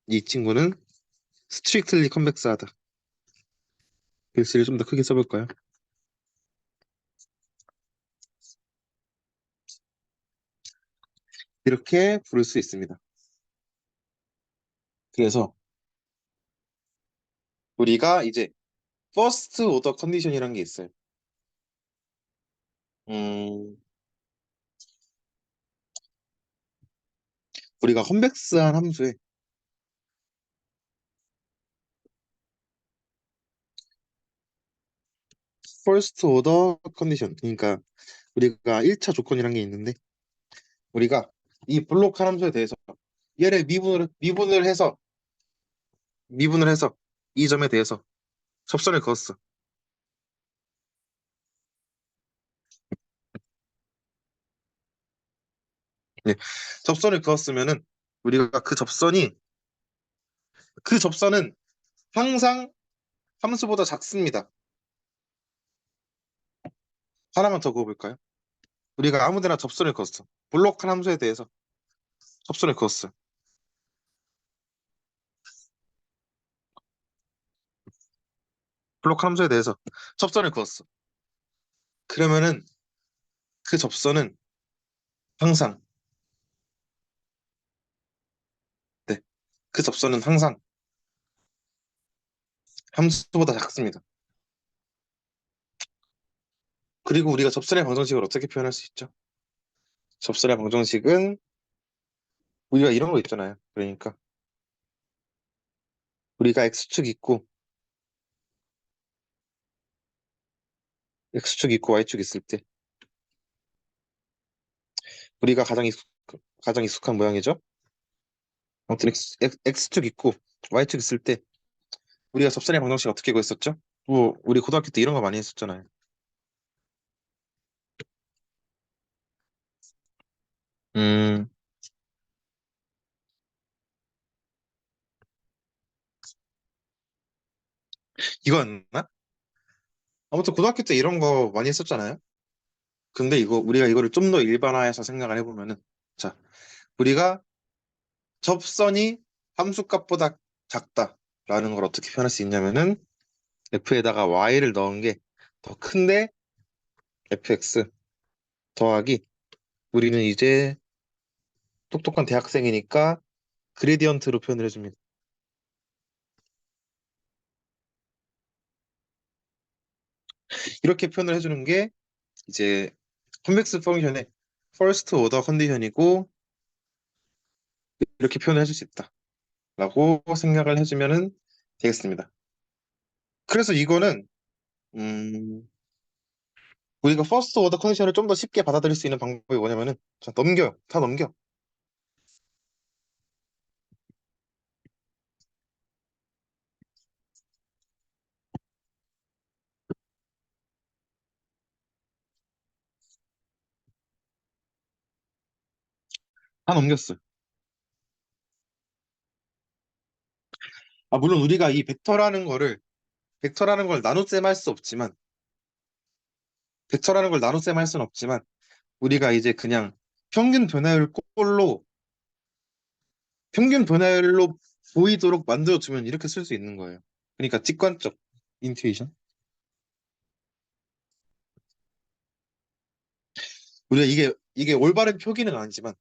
이 친구는 strictly convex하다. 글씨를 좀 더 크게 써볼까요? 이렇게 부를 수 있습니다. 그래서 우리가 이제 first order condition이라는 게 있어요. 음, 우리가 컨벡스한 함수에 first order condition, 그러니까 우리가 1차 조건이라는 게 있는데 우리가 이 블록한 함수에 대해서 얘를 미분을 해서 이 점에 대해서 접선을 그었어. 네. 접선을 그었으면은 우리가 그 접선은 항상 함수보다 작습니다. 하나만 더 그어볼까요? 우리가 아무데나 접선을 그었어. 블록한 함수에 대해서 접선을 그었어. 블록한 함수에 대해서 접선을 그었어. 그러면은 그 접선은 항상, 네, 그 접선은 항상 함수보다 작습니다. 그리고 우리가 접선의 방정식을 어떻게 표현할 수 있죠? 접선의 방정식은 우리가 이런 거 있잖아요. 그러니까 우리가 x축 있고 y축 있을 때 우리가 가장 익숙한 모양이죠. 아무튼 x축 있고 y축 있을 때 우리가 접선의 방정식 어떻게 구했었죠? 뭐 우리 고등학교 때 이런 거 많이 했었잖아요. 음, 이거였나? 아무튼 고등학교 때 이런 거 많이 했었잖아요. 근데 우리가 이거를 좀 더 일반화해서 생각을 해보면은, 자, 우리가 접선이 함수값보다 작다라는 걸 어떻게 표현할 수 있냐면은 f에다가 y를 넣은 게 더 큰데 fx 더하기, 우리는 이제 똑똑한 대학생이니까 그레디언트로 표현을 해줍니다. 이렇게 표현을 해주는 게 이제 컨벡스 펑션의 퍼스트 오더 컨디션이고, 이렇게 표현을 해줄 수 있다라고 생각을 해주면은 되겠습니다. 그래서 이거는 음, 우리가 퍼스트 오더 컨디션을 좀 더 쉽게 받아들일 수 있는 방법이 뭐냐면은, 자, 넘겨요. 다 넘겨. 다 넘겼어요. 아, 물론 우리가 이 벡터라는 걸 나눗셈 할 수 없지만, 벡터라는 걸 나눗셈 할 수는 없지만, 우리가 이제 그냥 평균 변화율 꼴로, 평균 변화율로 보이도록 만들어주면 이렇게 쓸 수 있는 거예요. 그러니까 직관적 인투이션. 우리가 이게 올바른 표기는 아니지만,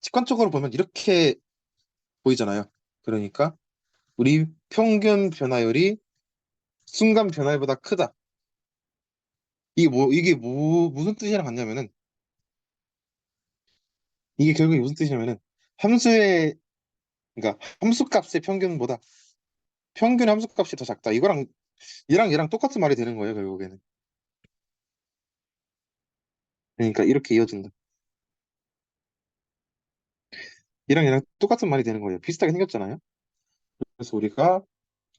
직관적으로 보면 이렇게 보이잖아요. 그러니까 우리 평균 변화율이 순간 변화율보다 크다. 무슨 뜻이랑 같냐면은, 이게 결국에 무슨 뜻이냐면은, 함수의, 그러니까 함수값의 평균보다 평균 함수값이 더 작다. 이거랑 얘랑 똑같은 말이 되는 거예요, 결국에는. 그러니까 이렇게 이어진다. 얘랑 똑같은 말이 되는 거예요. 비슷하게 생겼잖아요. 그래서 우리가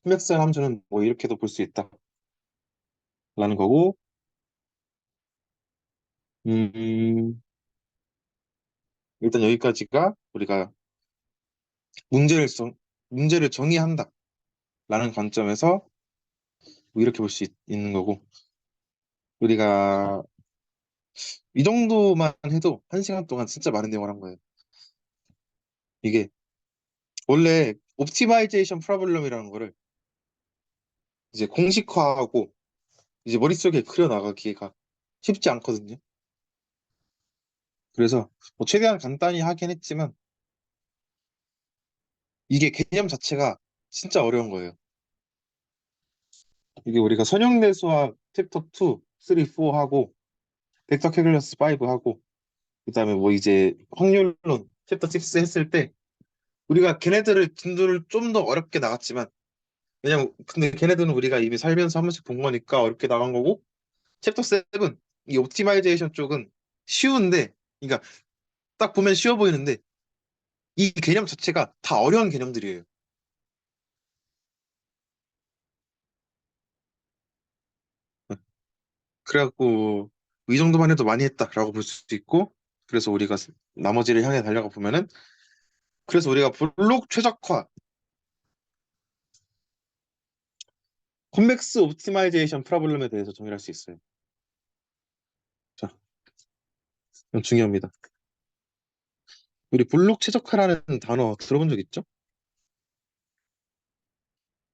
플렉스한 함수는 뭐 이렇게도 볼 수 있다라는 거고, 음, 일단 여기까지가 우리가 문제를 정, 문제를 정의한다라는 관점에서 뭐 이렇게 볼 수 있는 거고, 우리가 이 정도만 해도 한 시간 동안 진짜 많은 내용을 한 거예요. 이게 원래 옵티마이제이션 프로블럼이라는 거를 이제 공식화하고 이제 머릿속에 그려나가기가 쉽지 않거든요. 그래서 뭐 최대한 간단히 하긴 했지만 이게 개념 자체가 진짜 어려운 거예요. 이게 우리가 선형대수학 챕터 2, 3, 4 하고 벡터 calculus 5 하고 그다음에 뭐 이제 확률론 챕터 6 했을 때 우리가 걔네들을 진도를 좀 더 어렵게 나갔지만 왜냐면 근데 걔네들은 우리가 이미 살면서 한 번씩 본 거니까 어렵게 나간 거고 챕터 7, 이 옵티마이제이션 쪽은 쉬운데 그러니까 딱 보면 쉬워 보이는데 이 개념 자체가 다 어려운 개념들이에요. 그래갖고 이 정도만 해도 많이 했다라고 볼 수도 있고 그래서 우리가 나머지를 향해 달려가 보면은 그래서 우리가 블록 최적화 콘벡스 옵티마이제이션 프로블럼에 대해서 정의할 수 있어요. 자, 이건 중요합니다. 우리 블록 최적화라는 단어 들어본 적 있죠?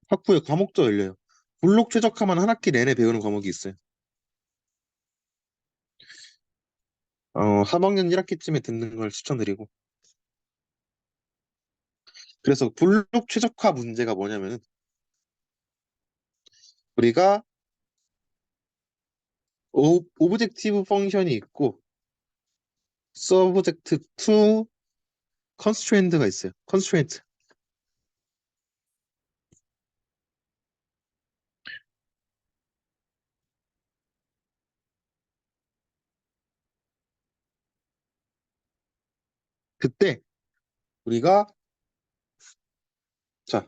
학부에 과목도 열려요. 블록 최적화만 한 학기 내내 배우는 과목이 있어요. 3학년 1학기쯤에 듣는 걸 추천드리고. 그래서 블록 최적화 문제가 뭐냐면은 우리가 오브젝티브 펑션이 있고 서브젝트 투 컨스트레인트가 있어요. 컨스트레인트. 그때 우리가 자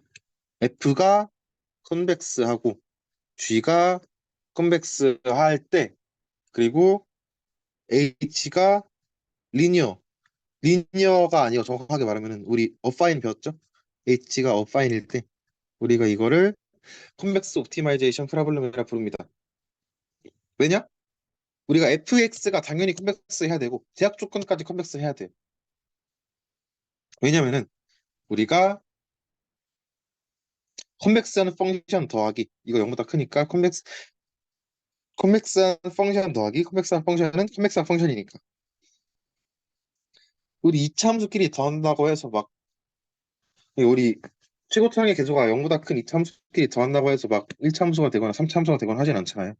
F가 컨벡스하고 G가 컨벡스 할 때 그리고 H가 리니어 리니어가 아니고 정확하게 말하면은 우리 어파인 배웠죠? H가 어파인일 때 우리가 이거를 컨벡스 옵티마이제이션 프로블럼이라 부릅니다. 왜냐? 우리가 fx가 당연히 컨벡스 해야 되고 제약 조건까지 컨벡스 해야 돼. 왜냐면은 우리가 컨벡스하는 펑션 더하기 이거 0보다 크니까 컨벡스한 펑션 더하기 컨벡스한 펑션은 컨벡스한 펑션이니까 우리 이차함수끼리 더한다고 해서 막 우리 최고차항의 계수가 0보다 큰 이차함수끼리 더한다고 해서 막 1차함수가 되거나 3차함수가 되거나 하진 않잖아요.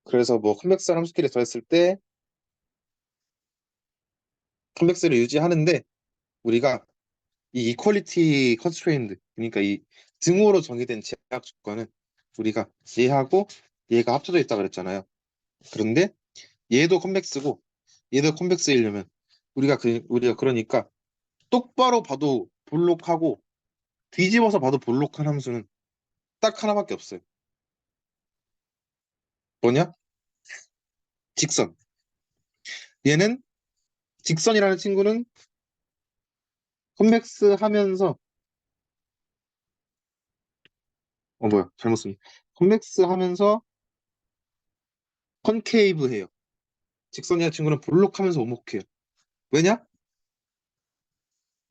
그래서 뭐 컨벡스한 함수끼리 더했을 때 컨벡스를 유지하는데 우리가 이 이퀄리티 컨스트레인드 그러니까 이 등호로 정의된 제약 조건은 우리가 얘하고 얘가 합쳐져 있다 그랬잖아요. 그런데 얘도 컨벡스고 얘도 컨벡스이려면 우리가 그러니까 똑바로 봐도 볼록하고 뒤집어서 봐도 볼록한 함수는 딱 하나밖에 없어요. 뭐냐? 직선. 얘는 직선이라는 친구는 컨벡스 하면서 뭐야 잘못 쓴 컨벡스 하면서 컨케이브 해요. 직선이라는 친구는 볼록하면서 오목해요. 왜냐?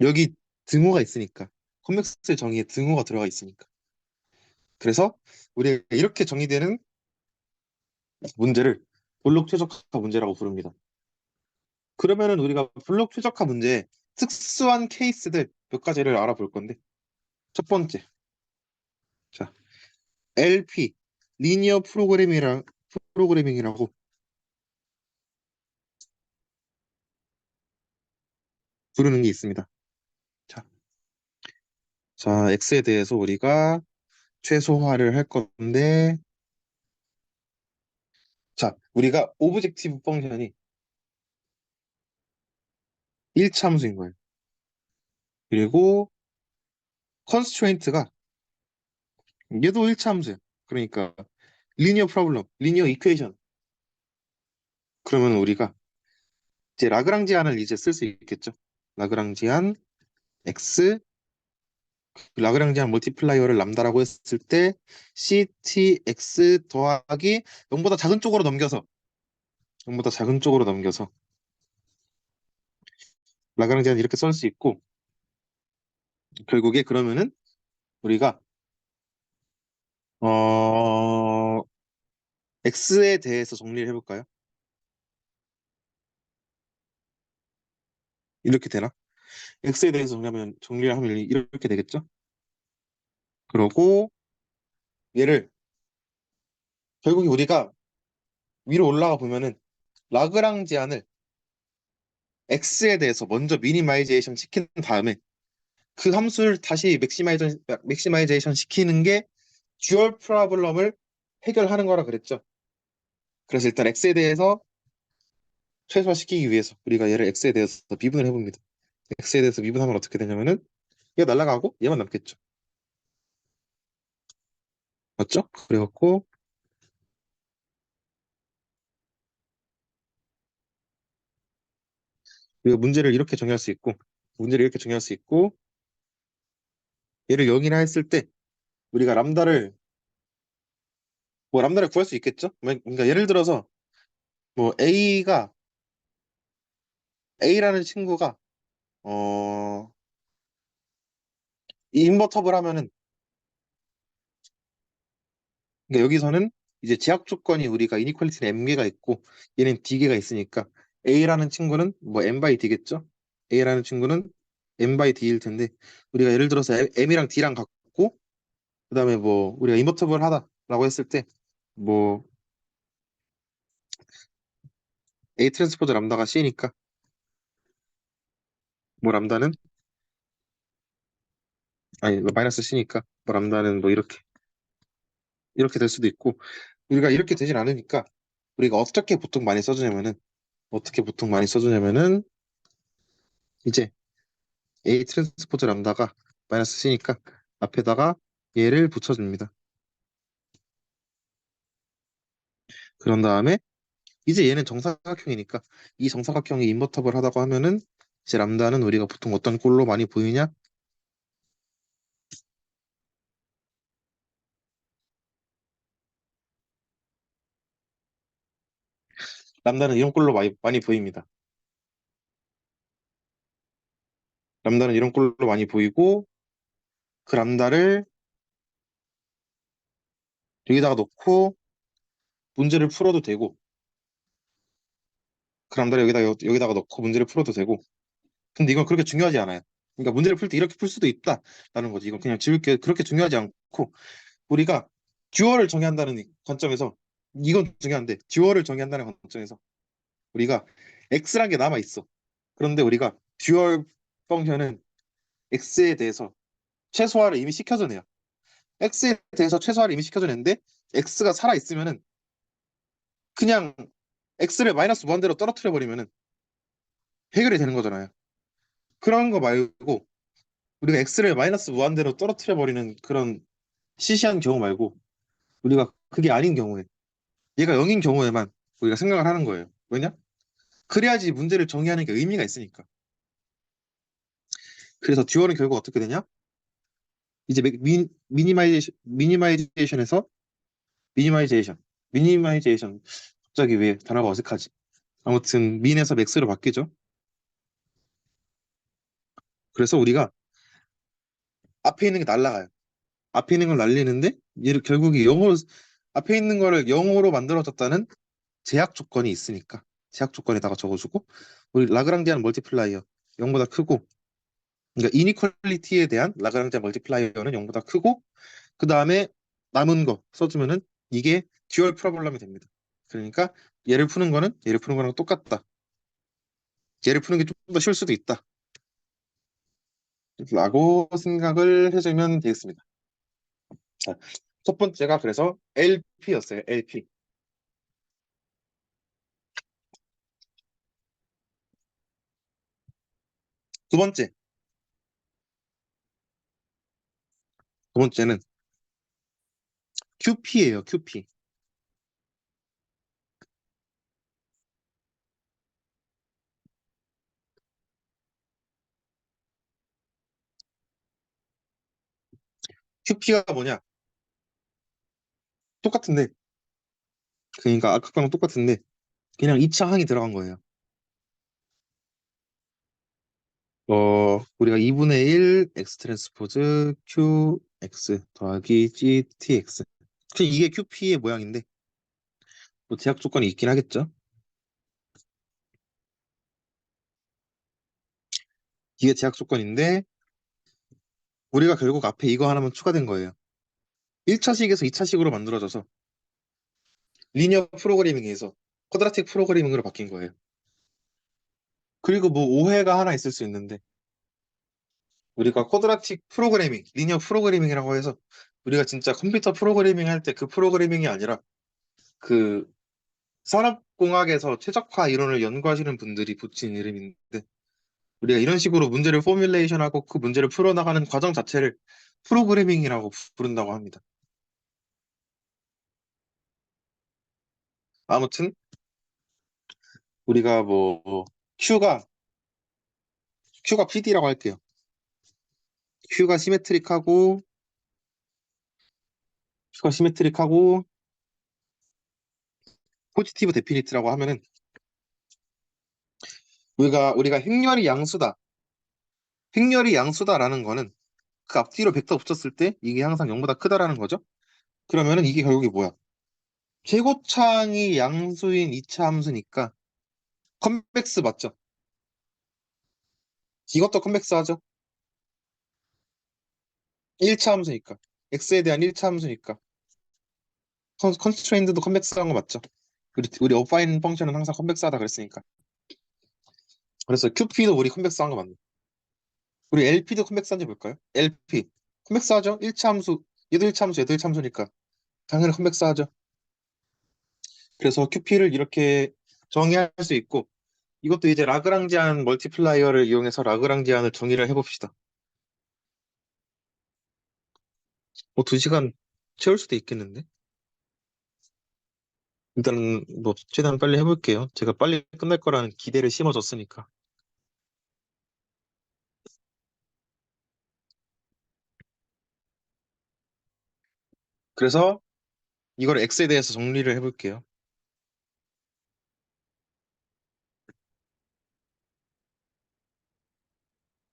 여기 등호가 있으니까 컨벡스 정의에 등호가 들어가 있으니까 그래서 우리가 이렇게 정의되는 문제를 블록 최적화 문제라고 부릅니다. 그러면은 우리가 블록 최적화 문제의 특수한 케이스들 몇 가지를 알아볼 건데 첫 번째 자 LP 리니어 프로그래밍이라고 부르는 게 있습니다. 자, 자 X에 대해서 우리가 최소화를 할 건데 자 우리가 오브젝티브 펑션이 1차 함수인 거예요. 그리고 컨스트레인트가 얘도 1차 함수야. 그러니까 리니어 프로블럼, 리니어 이퀘이션. 그러면 우리가 이제 라그랑지안을 이제 쓸 수 있겠죠. 라그랑지안 x 라그랑지안 멀티플라이어를 람다라고 했을 때 ctx 더하기 0보다 작은 쪽으로 넘겨서 0보다 작은 쪽으로 넘겨서 라그랑지안 이렇게 쓸 수 있고 결국에 그러면은 우리가 어 x에 대해서 정리를 해볼까요? 이렇게 되나? x에 대해서 정리를 하면 이렇게 되겠죠? 그러고 얘를 결국에 우리가 위로 올라가 보면은 라그랑지안을 x에 대해서 먼저 미니마이제이션 시킨 다음에 그 함수를 다시 맥시마이제이션 시키는 게 듀얼 프로블럼을 해결하는 거라 그랬죠. 그래서 일단 x에 대해서 최소화시키기 위해서 우리가 얘를 x에 대해서 미분을 해봅니다. x에 대해서 미분하면 어떻게 되냐면은 얘가 날아가고 얘만 남겠죠. 맞죠? 그래갖고 우리가 문제를 이렇게 정의할 수 있고 얘를 0이라 했을 때 우리가 람다를 구할 수 있겠죠? 그러니까 예를 들어서 뭐 A라는 친구가 어 인버터블 하면은 그러니까 여기서는 이제 제약 조건이 우리가 이니퀄리티는 m개가 있고 얘는 d개가 있으니까 A라는 친구는 뭐 m by d겠죠? A라는 친구는 m by d일 텐데 우리가 예를 들어서 m이랑 d랑 갖고 그다음에 뭐 우리가 인버터블 하다라고 했을 때 뭐 A 트랜스포즈 람다가 C니까 뭐 람다는 아니 뭐 마이너스 C니까 뭐 람다는 뭐 이렇게 될 수도 있고 우리가 이렇게 되진 않으니까 우리가 어떻게 보통 많이 써주냐면은 이제 A 트랜스포즈 람다가 마이너스 C니까 앞에다가 얘를 붙여줍니다. 그런 다음에 이제 얘는 정사각형이니까 이 정사각형이 인버터블 하다고 하면은 이제 람다는 우리가 보통 어떤 꼴로 많이 보이냐? 람다는 이런 꼴로 많이 보입니다. 람다는 이런 꼴로 많이 보이고 그 람다를 여기다가 놓고 문제를 풀어도 되고 그 람다를 여기다가 넣고 문제를 풀어도 되고 근데 이건 그렇게 중요하지 않아요. 그러니까 문제를 풀 때 이렇게 풀 수도 있다라는 거지. 이건 그냥 지울 게 그렇게 중요하지 않고 우리가 듀얼을 정의한다는 관점에서 이건 중요한데 듀얼을 정의한다는 관점에서 우리가 x란 게 남아 있어. 그런데 우리가 듀얼 펑션은 x에 대해서 최소화를 이미 시켜줘내요. x에 대해서 최소화를 이미 시켜줘냈는데 x가 살아 있으면은 그냥 x를 마이너스 무한대로 떨어뜨려 버리면은 해결이 되는 거잖아요. 그런 거 말고 우리가 x를 마이너스 무한대로 떨어뜨려 버리는 그런 시시한 경우 말고 우리가 그게 아닌 경우에 얘가 0인 경우에만 우리가 생각을 하는 거예요. 왜냐? 그래야지 문제를 정의하는 게 의미가 있으니까. 그래서 듀얼은 결국 어떻게 되냐? 이제 미니마이제이션에서 미니마이제이션 미니마이제이션 갑자기 왜 단어가 어색하지? 아무튼 민에서 맥스로 바뀌죠. 그래서 우리가 앞에 있는 게 날라가요. 앞에 있는 걸 날리는데 얘를 결국에 영어로 앞에 있는 거를 영어로 만들어졌다는 제약 조건이 있으니까 제약 조건에다가 적어주고 우리 라그랑디안 멀티플라이어 0보다 크고 그러니까 이니퀄리티에 대한 라그랑디안 멀티플라이어는 0보다 크고 그 다음에 남은 거 써주면은 이게 듀얼 프로블럼이 됩니다. 그러니까 얘를 푸는 거랑 똑같다. 얘를 푸는 게 좀 더 쉬울 수도 있다. 라고 생각을 해주면 되겠습니다. 자, 첫 번째가 그래서 LP였어요. LP. 두 번째, 두 번째는 QP예요. QP. QP가 뭐냐? 똑같은데, 그러니까 아까 거랑 똑같은데 그냥 2차 항이 들어간 거예요. 우리가 2분의 1 x 트랜스포즈 qx 더하기 gtx. 이게 QP의 모양인데 뭐 제약 조건이 있긴 하겠죠. 이게 제약 조건인데 우리가 결국 앞에 이거 하나만 추가된 거예요. 1차식에서 2차식으로 만들어져서 리니어 프로그래밍에서 쿼드라틱 프로그래밍으로 바뀐 거예요. 그리고 뭐 오해가 하나 있을 수 있는데 우리가 쿼드라틱 프로그래밍, 리니어 프로그래밍이라고 해서 우리가 진짜 컴퓨터 프로그래밍 할 때 그 프로그래밍이 아니라 그 산업공학에서 최적화 이론을 연구하시는 분들이 붙인 이름인데 우리가 이런 식으로 문제를 포뮬레이션하고 그 문제를 풀어나가는 과정 자체를 프로그래밍이라고 부른다고 합니다. 아무튼 우리가 뭐 Q가 Q가 PD라고 할게요. Q가 시메트릭하고 포지티브 데피니트라고 하면은 우리가 행렬이 양수다라는 거는 그 앞뒤로 벡터 붙였을 때 이게 항상 0보다 크다라는 거죠. 그러면은 이게 결국에 뭐야? 최고차항이 양수인 2차 함수니까 컨벡스 맞죠? 이것도 컨벡스 하죠? 1차 함수니까. x에 대한 1차 함수니까. 컨스트레인드도 컨벡스한 거 맞죠? 우리 어파인 펑션은 항상 컨벡스하다 그랬으니까. 그래서 QP도 우리 컨벡스한 거 맞네. 우리 LP도 컨벡스한지 볼까요? LP 컨벡스하죠? 1차 함수 얘도 1차 함수 얘도 1차 함수니까 당연히 컨벡스하죠. 그래서 QP를 이렇게 정의할 수 있고 이것도 이제 라그랑지안 멀티플라이어를 이용해서 라그랑지안을 정의를 해봅시다. 뭐 2시간 채울 수도 있겠는데? 일단은 뭐 최대한 빨리 해볼게요. 제가 빨리 끝날 거라는 기대를 심어줬으니까. 그래서 이걸 x에 대해서 정리를 해볼게요.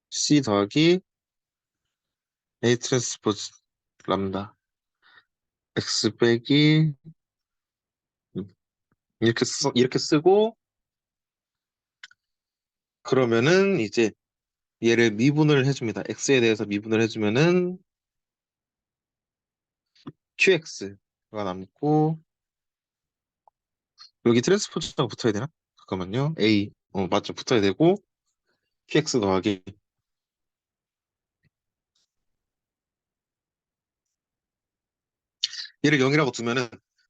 c 더하기 a 트랜스포즈 람다 x 빼기 이렇게 쓰고 그러면은 이제 얘를 미분을 해줍니다. x에 대해서 미분을 해주면은 qx가 남고 여기 트랜스포즈가 붙어야 되나? 잠깐만요. 맞죠. 붙어야 되고 qx 더하기 얘를 0이라고 두면은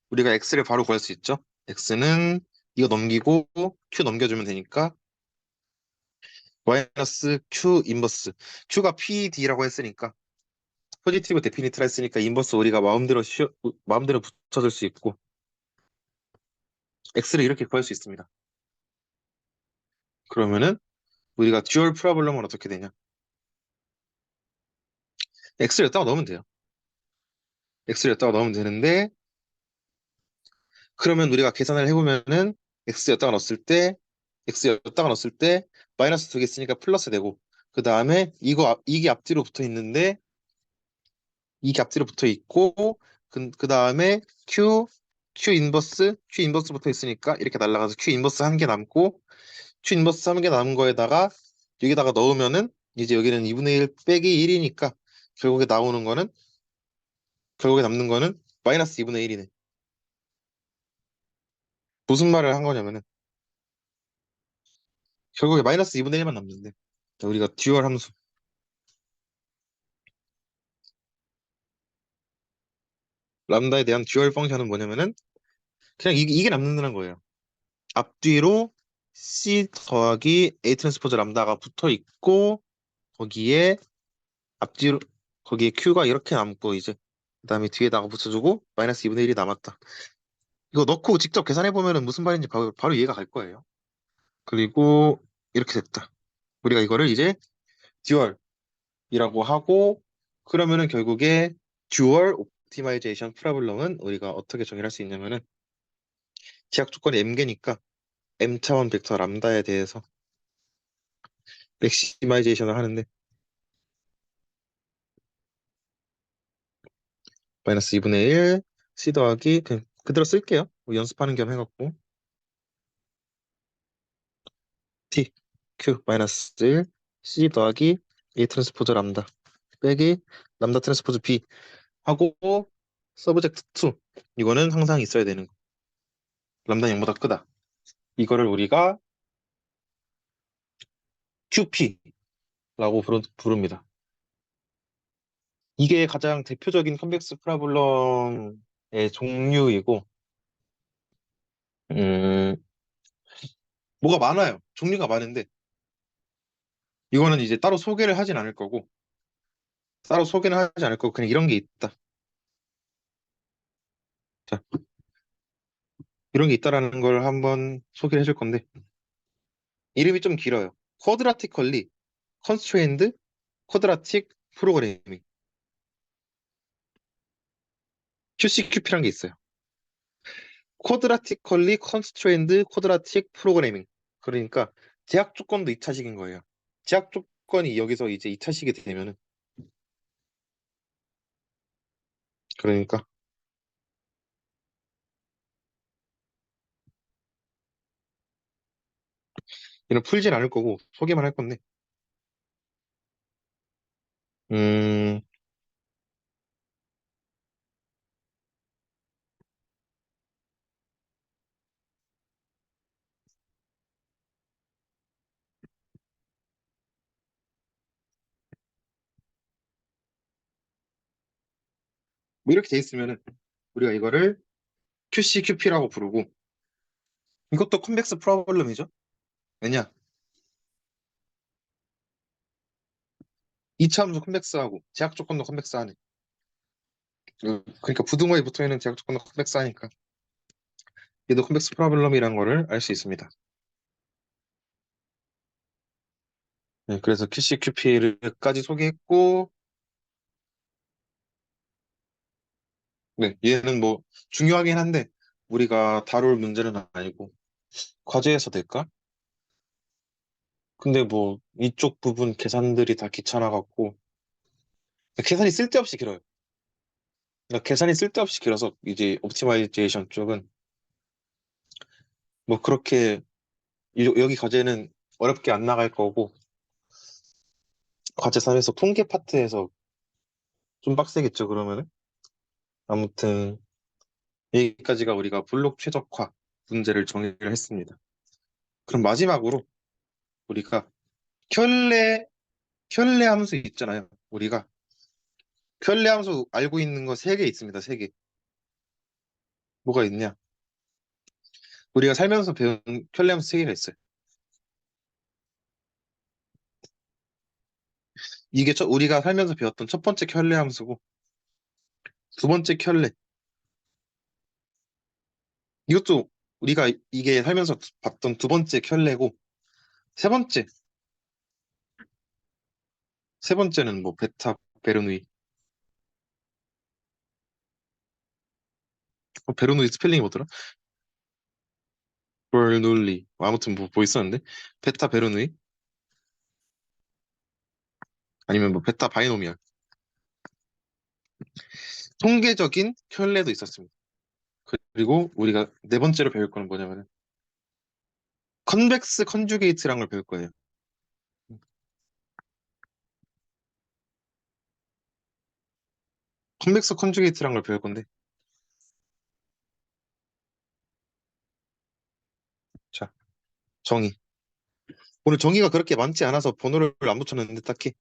우리가 x를 바로 구할 수 있죠. x는 이거 넘기고 q 넘겨주면 되니까 마이너스 q 인버스 q가 pd라고 했으니까 포지티브 데피니트라 했으니까 인버스 우리가 마음대로 붙여줄 수 있고 x를 이렇게 구할 수 있습니다. 그러면은 우리가 듀얼 프로블럼은 어떻게 되냐? x를 여기다가 넣으면 돼요. x를 여기다가 넣으면 되는데 그러면 우리가 계산을 해보면은 x 여기다가 넣었을 때 마이너스 2개 있으니까 플러스 되고 그 다음에 이게 앞뒤로 붙어 있는데 이게 앞뒤로 붙어 있고 그 다음에 q 인버스 붙어 있으니까 이렇게 날라가서 q 인버스 한 개 남고 q 인버스 한 개 남은 거에다가 여기다가 넣으면은 이제 여기는 2분의 1 빼기 1이니까 결국에 남는 거는 마이너스 2분의 1이네. 무슨 말을 한 거냐면은 결국에 마이너스 2분의 1만 남는데 우리가 듀얼 함수 람다에 대한 듀얼 펑션은 뭐냐면은 그냥 이게 남는다는 거예요. 앞뒤로 C 더하기 A 트랜스포즈 람다가 붙어 있고 거기에 앞뒤로 거기에 Q가 이렇게 남고 이제 그다음에 뒤에다가 붙여주고 마이너스 2분의 1이 남았다. 이거 넣고 직접 계산해 보면은 무슨 말인지 바로 이해가 갈 거예요. 그리고 이렇게 됐다. 우리가 이거를 이제 듀얼이라고 하고 그러면은 결국에 듀얼 옵티마이제이션 프로블럼은 우리가 어떻게 정의할 수 있냐면은 제약 조건이 m개니까 m 차원 벡터 람다에 대해서 맥시마이제이션을 하는데 마이너스 2분의 1 c 더하기 그냥 그대로 쓸게요. 뭐 연습하는 겸 해갖고 t q 마이너스 1 c 더하기 a 트랜스포즈 람다 빼기 람다 트랜스포즈 b 하고 서브젝트 2 이거는 항상 있어야 되는 거. 람다 0보다 크다. 이거를 우리가 QP라고 부릅니다. 이게 가장 대표적인 컨벡스 프라블럼의 종류이고 음, 뭐가 많아요. 종류가 많은데 이거는 이제 따로 소개를 하진 않을 거고 따로 소개는 하지 않을 거고 그냥 이런 게 있다. 자, 이런 게 있다라는 걸 한번 소개를 해줄 건데 이름이 좀 길어요. 쿼드라티컬리 컨스트레인드 쿼드라틱 프로그래밍 QCQP라는 게 있어요. 쿼드라티컬리 컨스트레인드 쿼드라틱 프로그래밍 그러니까 제약 조건도 2차식인 거예요. 제약 조건이 여기서 이제 2차식이 되면은 그러니까 이는 풀진 않을 거고 소개만 할 건데 음, 뭐 이렇게 돼 있으면은 우리가 이거를 QCQP라고 부르고 이것도 컨벡스 프로블럼이죠. 왜냐? 2차 함수 컨벡스하고 제약 조건도 컨벡스하네. 그러니까 부등호에 붙어 있는 제약 조건도 컨벡스하니까 얘도 컨벡스 프로블럼이라는 거를 알 수 있습니다. 네, 그래서 QCQP를까지 소개했고 네, 얘는 뭐 중요하긴 한데 우리가 다룰 문제는 아니고 과제에서 될까? 근데 뭐 이쪽 부분 계산들이 다 귀찮아갖고 계산이 쓸데없이 길어요. 그러니까 계산이 쓸데없이 길어서 이제 옵티마이제이션 쪽은 뭐 그렇게 여기 과제는 어렵게 안 나갈 거고 과제 3에서 통계 파트에서 좀 빡세겠죠 그러면은 아무튼 여기까지가 우리가 블록 최적화 문제를 정리를 했습니다. 그럼 마지막으로 우리가 켤레 켤레 함수 있잖아요. 우리가 켤레 함수 알고 있는 거 세 개 있습니다. 세 개. 뭐가 있냐? 우리가 살면서 배운 켤레 함수 세 개가 있어요. 이게 우리가 살면서 배웠던 첫 번째 켤레 함수고 두 번째 켤레. 이것도 우리가 이게 살면서 봤던 두 번째 켤레고 세 번째 세 번째는 뭐 베타 베르누이. 베르누이 스펠링이 뭐더라? 베르눌리. 아무튼 뭐 있었는데 베타 베르누이 아니면 뭐 베타 바이노미얼. 통계적인 켤레도 있었습니다. 그리고 우리가 네 번째로 배울 거는 뭐냐면은 컨벡스 컨주게이트라는 걸 배울 거예요. 컨벡스 컨주게이트라는 걸 배울 건데 자 정의 오늘 정의가 그렇게 많지 않아서 번호를 안 붙였는데 딱히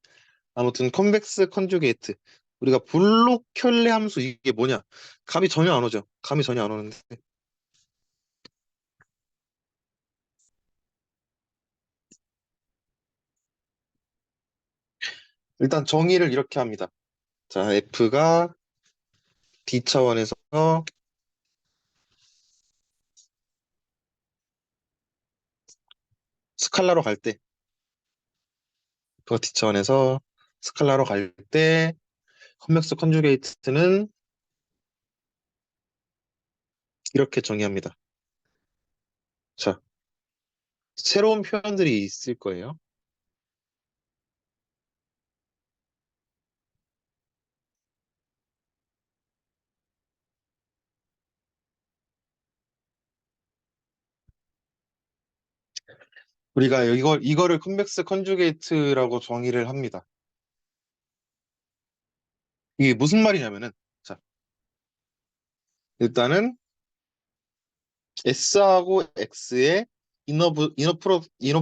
아무튼 컨벡스 컨주게이트 우리가 블록 켤레 함수 이게 뭐냐 감이 전혀 안 오죠. 감이 전혀 안 오는데 일단 정의를 이렇게 합니다. 자 F가 D 차원에서 스칼라로 갈 때, 그 D 차원에서 스칼라로 갈 때, 컨벡스 컨주게이트는 이렇게 정의합니다. 자, 새로운 표현들이 있을 거예요. 우리가 이거를 컨벡스 컨주게이트라고 정의를 합니다. 이게 무슨 말이냐면은, 자, 일단은 S하고 X의 이너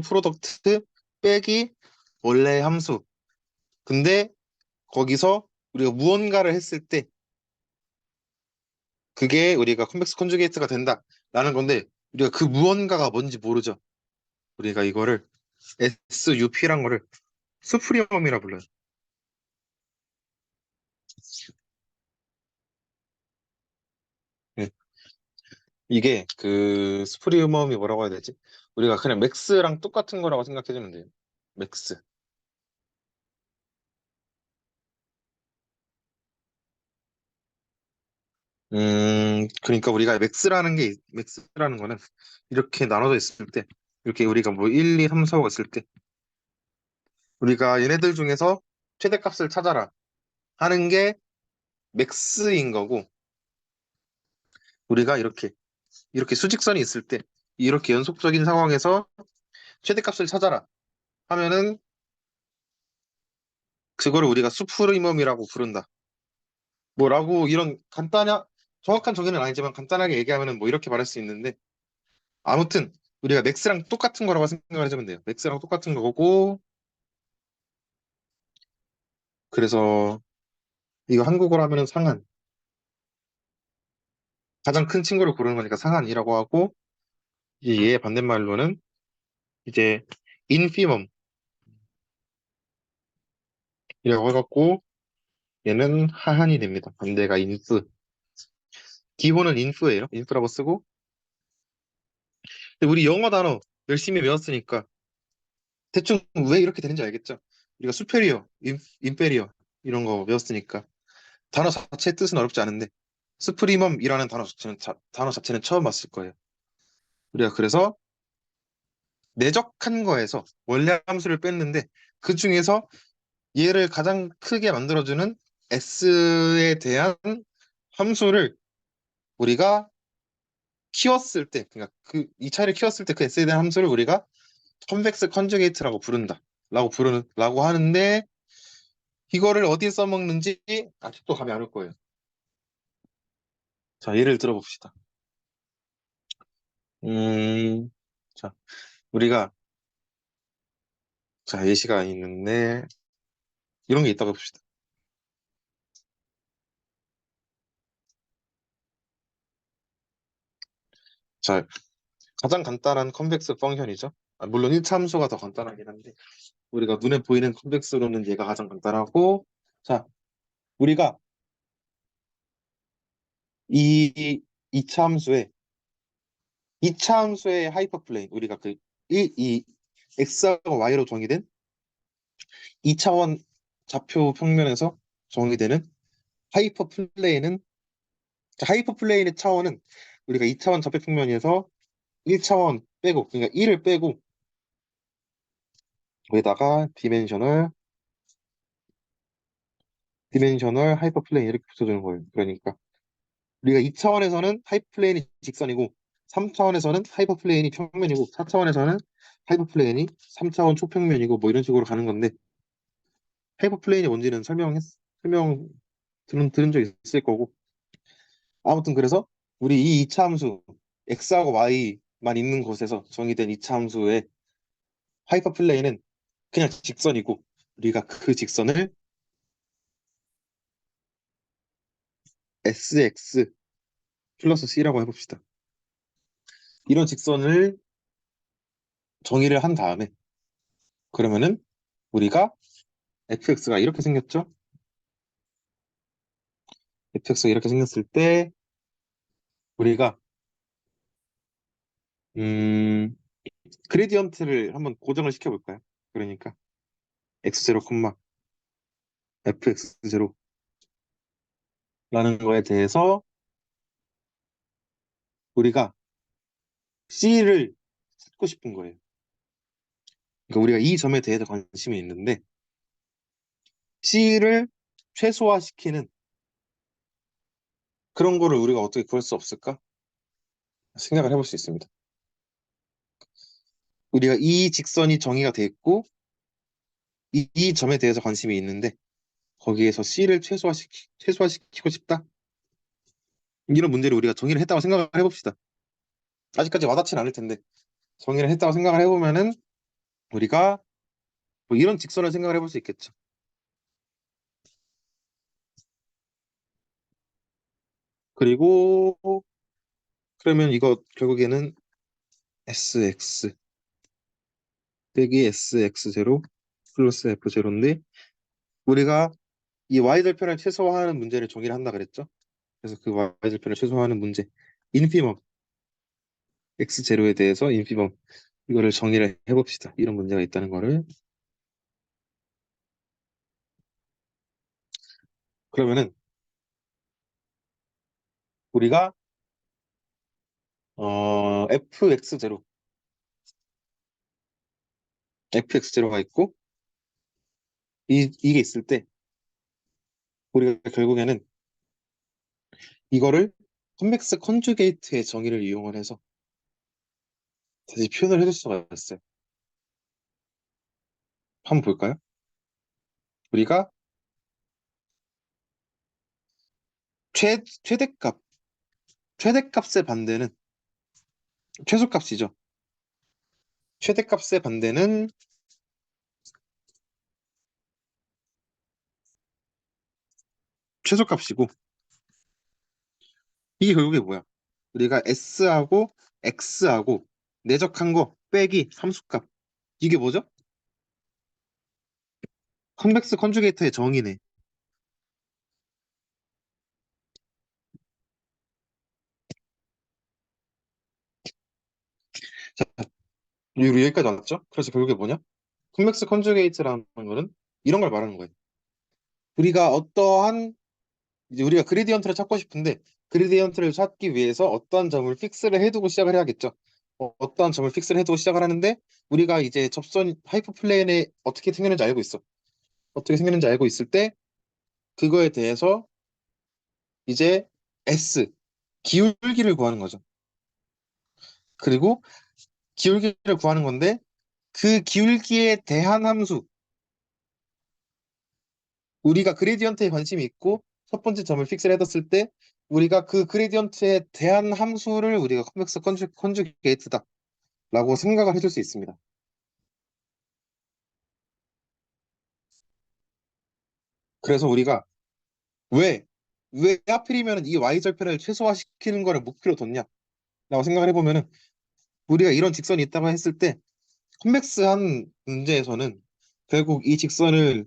프로덕트 빼기 원래 함수. 근데 거기서 우리가 무언가를 했을 때 그게 우리가 컨벡스 컨주게이트가 된다라는 건데 우리가 그 무언가가 뭔지 모르죠. 우리가 이거를 SUP란 거를 수프리멈이라 불러요. 네. 이게 그 수프리멈이 뭐라고 해야 되지? 우리가 그냥 맥스랑 똑같은 거라고 생각해주면 돼요. 맥스. 그러니까 우리가 맥스라는 거는 이렇게 나눠져 있을 때, 이렇게 우리가 뭐 1, 2, 3, 4가 있을 때, 우리가 얘네들 중에서 최대값을 찾아라 하는 게 맥스인 거고, 우리가 이렇게 수직선이 있을 때, 이렇게 연속적인 상황에서 최대값을 찾아라 하면은 그거를 우리가 수프리멈이라고 부른다. 뭐라고 이런 정확한 정의는 아니지만 간단하게 얘기하면은 뭐 이렇게 말할 수 있는데, 아무튼 우리가 맥스랑 똑같은 거라고 생각을 해주면 돼요. 맥스랑 똑같은 거고, 그래서 이거 한국어로 하면은 상한. 가장 큰 친구를 고르는 거니까 상한이라고 하고, 이제 얘의 반대말로는 이제 인피멈이라고 해갖고, 얘는 하한이 됩니다. 반대가 인프. 기본은 인프예요. 인프라고 쓰고. 근데 우리 영어 단어 열심히 외웠으니까 대충 왜 이렇게 되는지 알겠죠? 우리가 수페리어, 인페리어 이런 거 외웠으니까 단어 자체의 뜻은 어렵지 않은데 수프리멈이라는 단어 자체는 처음 봤을 거예요. 우리가 그래서 내적한 거에서 원래 함수를 뺐는데 그 중에서 얘를 가장 크게 만들어주는 s에 대한 함수를 우리가 키웠을 때, 그러니까 그 이 차이를 키웠을 때 그 s에 대한 함수를 우리가 컨벡스 컨주게이트라고 라고 하는데 이거를 어디에 써먹는지 아직도 감이 안 올 거예요. 자, 예를 들어봅시다. 음, 자, 우리가 예시가 있는데 이런 게 있다고 봅시다. 자, 가장 간단한 컨벡스 펑션이죠. 물론 1차 함수가 더 간단하긴 한데 우리가 눈에 보이는 컨벡스로는 얘가 가장 간단하고, 자, 우리가 이 2차 함수에 2차 함수의 하이퍼플레인 우리가 이 x하고 y로 정의된 2차원 좌표 평면에서 정의되는 하이퍼플레인은 하이퍼플레인의 차원은 우리가 2차원 좌표 평면에서 1차원 빼고 그러니까 1을 빼고 거기다가 디멘셔널 하이퍼플레인 이렇게 붙여주는 거예요. 그러니까 우리가 2차원에서는 하이퍼플레인이 직선이고 3차원에서는 하이퍼플레인이 평면이고 4차원에서는 하이퍼플레인이 3차원 초평면이고 뭐 이런 식으로 가는 건데 하이퍼플레인이 뭔지는 설명 들은 적 있을 거고 아무튼 그래서 우리 이 이차 함수 x하고 y만 있는 곳에서 정의된 이차 함수의 하이퍼플레인은 그냥 직선이고 우리가 그 직선을 sx 플러스 c라고 해봅시다. 이런 직선을 정의를 한 다음에 그러면은 우리가 fx가 이렇게 생겼죠? fx가 이렇게 생겼을 때 우리가 음 그레디언트를 한번 고정을 시켜볼까요? 그러니까 x0, fx0라는 거에 대해서 우리가 c를 찾고 싶은 거예요. 그러니까 우리가 이 점에 대해서 관심이 있는데 c를 최소화시키는 그런 거를 우리가 어떻게 구할 수 없을까 생각을 해볼 수 있습니다. 우리가 이 직선이 정의가 돼 있고 이 점에 대해서 관심이 있는데 거기에서 C를 최소화시키고 싶다. 이런 문제를 우리가 정의를 했다고 생각을 해봅시다. 아직까지 와닿지는 않을 텐데 정의를 했다고 생각을 해보면은 우리가 뭐 이런 직선을 생각을 해볼 수 있겠죠. 그리고 그러면 이거 결국에는 sx 빼기 sx0 플러스 f0인데 우리가 이 y절편을 최소화하는 문제를 정의를 한다 그랬죠. 그래서 그 y절편을 최소화하는 문제 인피멈 x0에 대해서 인피멈 이거를 정의를 해봅시다. 이런 문제가 있다는 거를. 그러면은 우리가 fx0 fx0가 있고 이게 있을 때 우리가 결국에는 이거를 컨벡스 컨주게이트의 정의를 이용을 해서 다시 표현을 해줄 수가 있어요. 한번 볼까요? 우리가 최대값, 최대값의 반대는 최소값이죠. 최대값의 반대는 최소값이고 이게 결국에 뭐야? 우리가 s하고 x하고 내적한 거 빼기 함수값 이게 뭐죠? 컨벡스 컨주게이트의 정의네. 자, 우리 여기까지 왔죠? 그래서 결국에 뭐냐? 컨벡스 컨주게이트라는 거는 이런 걸 말하는 거예요. 우리가 어떠한 이제 우리가 그레디언트를 찾고 싶은데 그레디언트를 찾기 위해서 어떠한 점을 픽스를 해두고 시작을 해야겠죠. 어떠한 점을 픽스를 해두고 시작을 하는데 우리가 이제 접선 하이퍼플레인에 어떻게 생겼는지 알고 있어. 어떻게 생겼는지 알고 있을 때 그거에 대해서 이제 S 기울기를 구하는 거죠. 그리고 기울기를 구하는 건데 그 기울기에 대한 함수 우리가 그레디언트에 관심이 있고 첫 번째 점을 픽스를 해뒀을 때 우리가 그 그레디언트에 대한 함수를 우리가 컨벡스 컨주게이트다 라고 생각을 해줄 수 있습니다. 그래서 우리가 왜, 왜 하필이면 이 y절편을 최소화시키는 거를 목표로 뒀냐? 라고 생각을 해보면은 우리가 이런 직선이 있다고 했을 때 컨벡스한 문제에서는 결국 이 직선을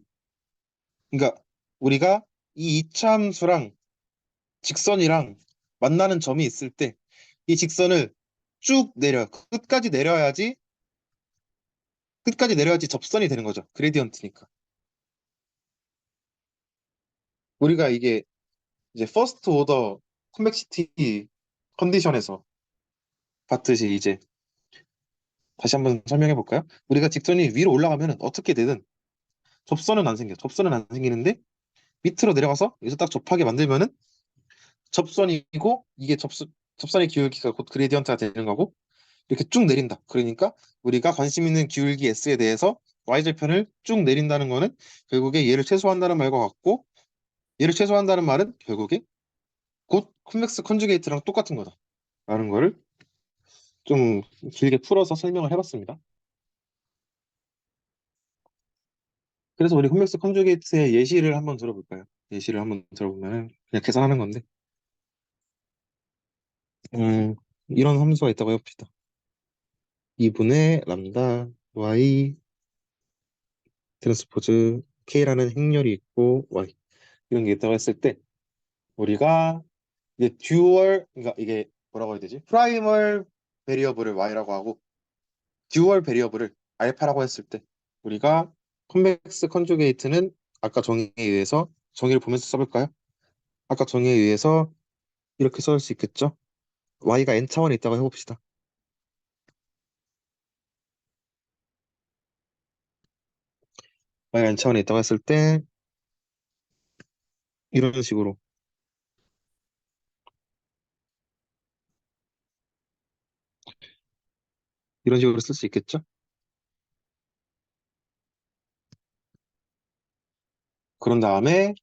그러니까 우리가 이 이차함수랑 직선이랑 만나는 점이 있을 때 이 직선을 쭉 내려 끝까지 내려야지 접선이 되는 거죠. 그레디언트니까. 우리가 이게 이제 퍼스트 오더 컨벡시티 컨디션에서 봤듯이 이제 다시 한번 설명해 볼까요? 우리가 직선이 위로 올라가면 어떻게 되든 접선은 안 생겨. 접선은 안 생기는데 밑으로 내려가서 여기서 딱 접하게 만들면은 접선이고 이게 접선의 기울기가 곧 그레디언트가 되는 거고 이렇게 쭉 내린다. 그러니까 우리가 관심 있는 기울기 S에 대해서 Y절편을 쭉 내린다는 거는 결국에 얘를 최소화한다는 말과 같고 얘를 최소화한다는 말은 결국에 곧 컨벡스 컨주게이트랑 똑같은 거다. 라는 거를 좀 길게 풀어서 설명을 해봤습니다. 그래서 우리 홈맥스 컨주게이트의 예시를 한번 들어볼까요? 예시를 한번 들어보면 그냥 계산하는 건데 이런 함수가 있다고 해봅시다. 2분의 람다 y 트랜스포즈 k라는 행렬이 있고 y 이런 게 있다고 했을 때 우리가 이제 듀얼 그러니까 이게 뭐라고 해야 되지? 프라이멀 베리어블을 y라고 하고 듀얼 베리어블을 알파라고 했을 때 우리가 컨벡스 컨주게이트는 아까 정의에 의해서 정의를 보면서 써볼까요? 아까 정의에 의해서 이렇게 써 수 있겠죠? y가 n 차원에 있다고 해봅시다. y가 n 차원에 있다고 했을 때 이런 식으로 이런 식으로 쓸 수 있겠죠? 그런 다음에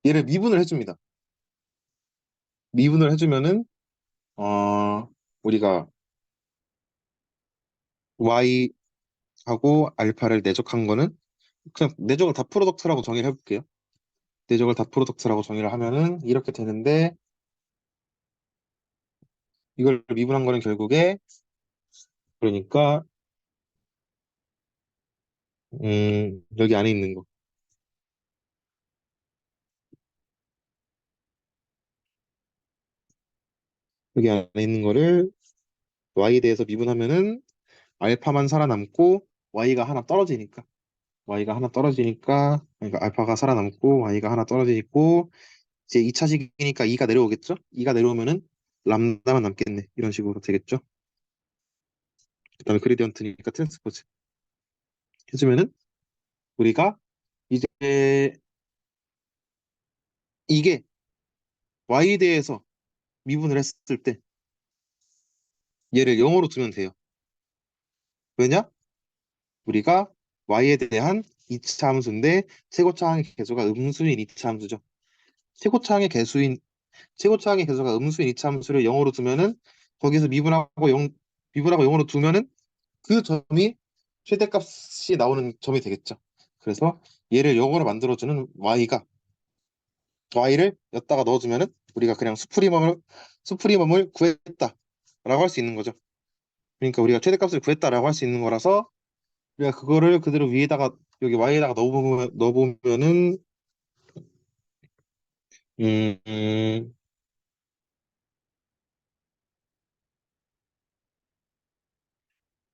얘를 미분을 해줍니다. 미분을 해주면은 우리가 y하고 알파를 내적한 거는 그냥 내적을 다 프로덕트라고 정의를 해볼게요. 내적을 다 프로덕트라고 정의를 하면은 이렇게 되는데 이걸 미분한 거는 결국에 그러니까 여기 안에 있는 거 여기 안에 있는 거를 y에 대해서 미분하면은 알파만 살아남고 y가 하나 떨어지니까 그러니까 알파가 살아남고 y가 하나 떨어지고 이제 2차식이니까 2가 내려오겠죠? 2가 내려오면은 람다만 남겠네. 이런 식으로 되겠죠? 그다음에 그레디언트니까 트랜스포즈 해주면은 우리가 이제 이게 y에 대해서 미분을 했을 때 얘를 0으로 두면 돼요. 왜냐? 우리가 y에 대한 2차 함수인데 최고차항의 계수가 음수인 2차 함수죠. 최고차항의 개수인 최고차항의 계수가 음수인 2차 함수를 0으로 두면은 거기서 미분하고 0으로 두면은 그 점이 최대값이 나오는 점이 되겠죠. 그래서 얘를 0으로 만들어주는 y를 여기다가 넣어주면은 우리가 그냥 수프리멈을 구했다라고 할 수 있는 거죠. 그러니까 우리가 최대값을 구했다라고 할 수 있는 거라서 우리가 그거를 그대로 위에다가 여기 y에다가 넣어보면은 음, 음,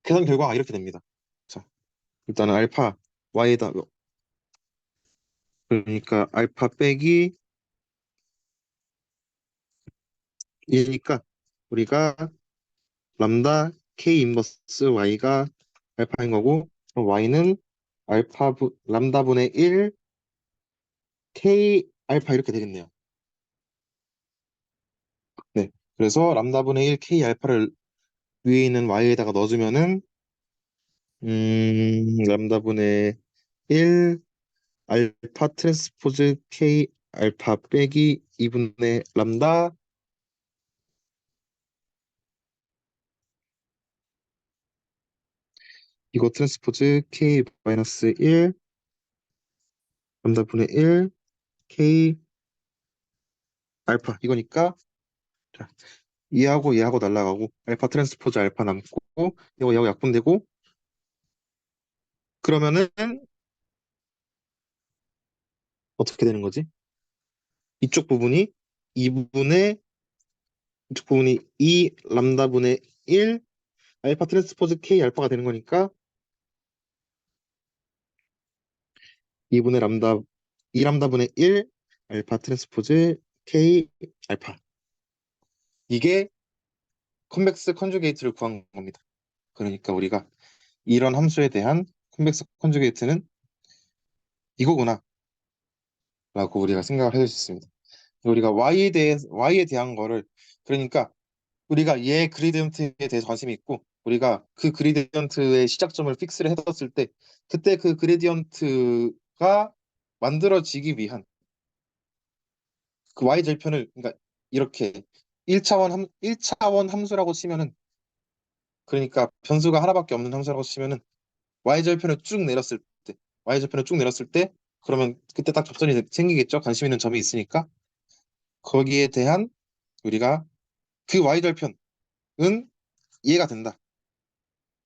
계산 결과가 이렇게 됩니다. 자, 일단은 알파 y에다 그러니까 알파 빼기 1이니까 우리가 람다 k 인버스 y가 알파인 거고 그럼 y는 람다분의 1 k 알파 이렇게 되겠네요. 네. 그래서 람다분의 1 k 알파를 위에 있는 y에다가 넣어주면은 람다분의 1 알파 트랜스포즈 k 알파 빼기 2분의 람다 이거 트랜스포즈 k 마이너스 1 람다분의 1 k 알파 이거니까 자, 얘하고 날라가고 알파 트랜스포즈 알파 남고 이거 얘하고 약분되고 그러면은 어떻게 되는 거지? 이쪽 부분이 2분의 이쪽 부분이 2 람다분의 1 알파 트랜스포즈 k 알파가 되는 거니까 2분의 람다 2 람다분의 1 알파 트랜스포즈 k 알파 이게 컨벡스 컨주게이트를 구한 겁니다. 그러니까 우리가 이런 함수에 대한 컨벡스 컨주게이트는 이거구나 라고 우리가 생각을 해줄 수 있습니다. 우리가 y에 대한 거를 그러니까 우리가 얘 그리디언트에 대해서 관심이 있고 우리가 그 그리디언트의 시작점을 픽스를 해뒀을 때 그때 그 그리디언트가 만들어지기 위한 그 y 절편을 그러니까 이렇게 1차원 함수라고 치면은 그러니까 변수가 하나밖에 없는 함수라고 치면은 y 절편을 쭉 내렸을 때 y 절편을 쭉 내렸을 때 그러면 그때 딱 접선이 생기겠죠. 관심 있는 점이 있으니까 거기에 대한 우리가 그 y 절편은 이해가 된다.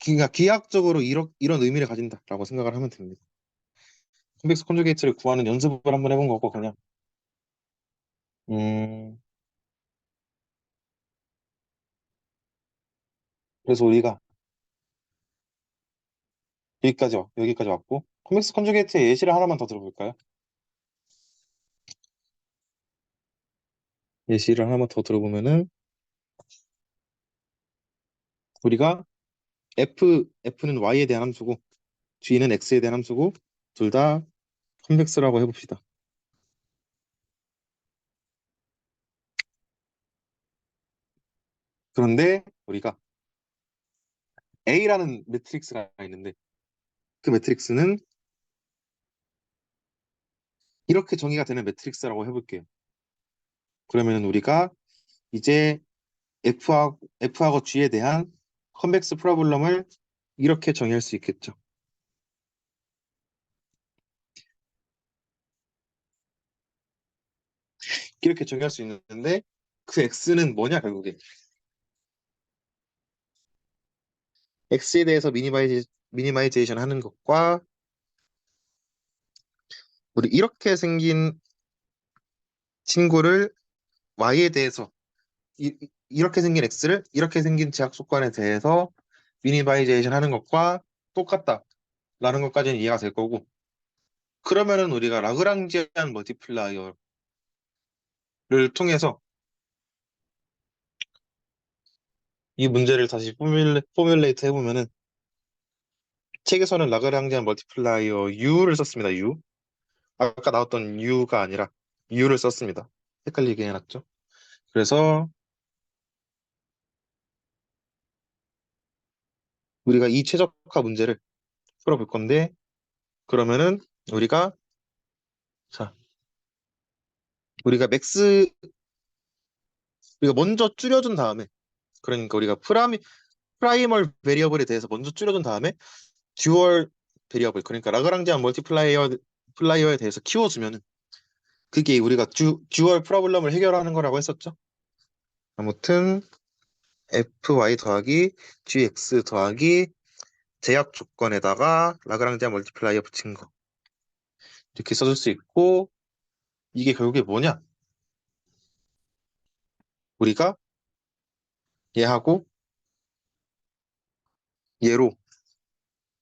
그러니까 기하학적으로 이런 의미를 가진다라고 생각을 하면 됩니다. 콤백스 컨주게이트를 구하는 연습을 한번 해본 거고 그냥 음 그래서 우리가 여기까지 왔고 콤백스 컨주게이트의 예시를 하나만 더 들어볼까요? 예시를 하나만 더 들어보면은 우리가 F는 Y에 대한 함수고 G는 X에 대한 함수고 둘 다 컨벡스라고 해봅시다. 그런데 우리가 A라는 매트릭스가 있는데 그 매트릭스는 이렇게 정의가 되는 매트릭스라고 해볼게요. 그러면 우리가 이제 F하고 G에 대한 컨벡스 프로블럼을 이렇게 정의할 수 있겠죠. 이렇게 정의할 수 있는데 그 X는 뭐냐 결국에 X에 대해서 미니마이제이션 하는 것과 우리 이렇게 생긴 친구를 Y에 대해서 이렇게 생긴 X를 이렇게 생긴 제약 조건에 대해서 미니마이제이션 하는 것과 똑같다라는 것까지는 이해가 될 거고 그러면은 우리가 라그랑지안 멀티플라이어를 통해서 이 문제를 다시 포뮬레이트 해보면은 책에서는 라그랑지안 멀티플라이어 U를 썼습니다. U. 아까 나왔던 U가 아니라 U를 썼습니다. 헷갈리게 해놨죠. 그래서 우리가 이 최적화 문제를 풀어볼 건데 그러면은 우리가 자 우리가 맥스 우리가 먼저 줄여준 다음에 그러니까 우리가 프라이멀 베리어블에 대해서 먼저 줄여준 다음에 듀얼 베리어블 그러니까 라그랑지안 플라이어에 대해서 키워주면은 그게 우리가 듀얼 프로블럼을 해결하는 거라고 했었죠. 아무튼 fy 더하기 gx 더하기 제약 조건에다가 라그랑지안 멀티플라이어 붙인 거 이렇게 써줄 수 있고 이게 결국에 뭐냐? 우리가 얘하고 얘로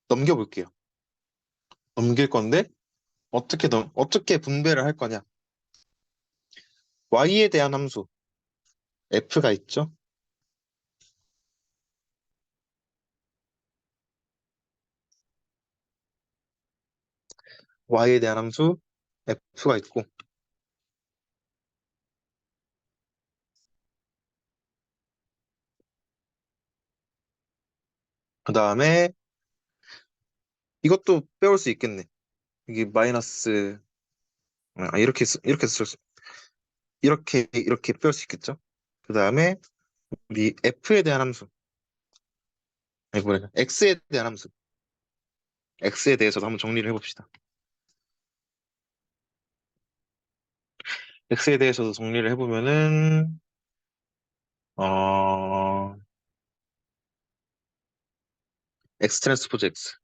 넘겨볼게요. 넘길 건데 어떻게 분배를 할 거냐? y에 대한 함수 f가 있죠. y에 대한 함수 f가 있고 그 다음에 이것도 빼올 수 있겠네. 이게 마이너스 이렇게 빼올 수 있겠죠. 그 다음에 우리 f에 대한 함수 아니 뭐래 x에 대한 함수 x에 대해서도 한번 정리를 해봅시다. x에 대해서도 정리를 해보면은 어 x 트랜스포즈 x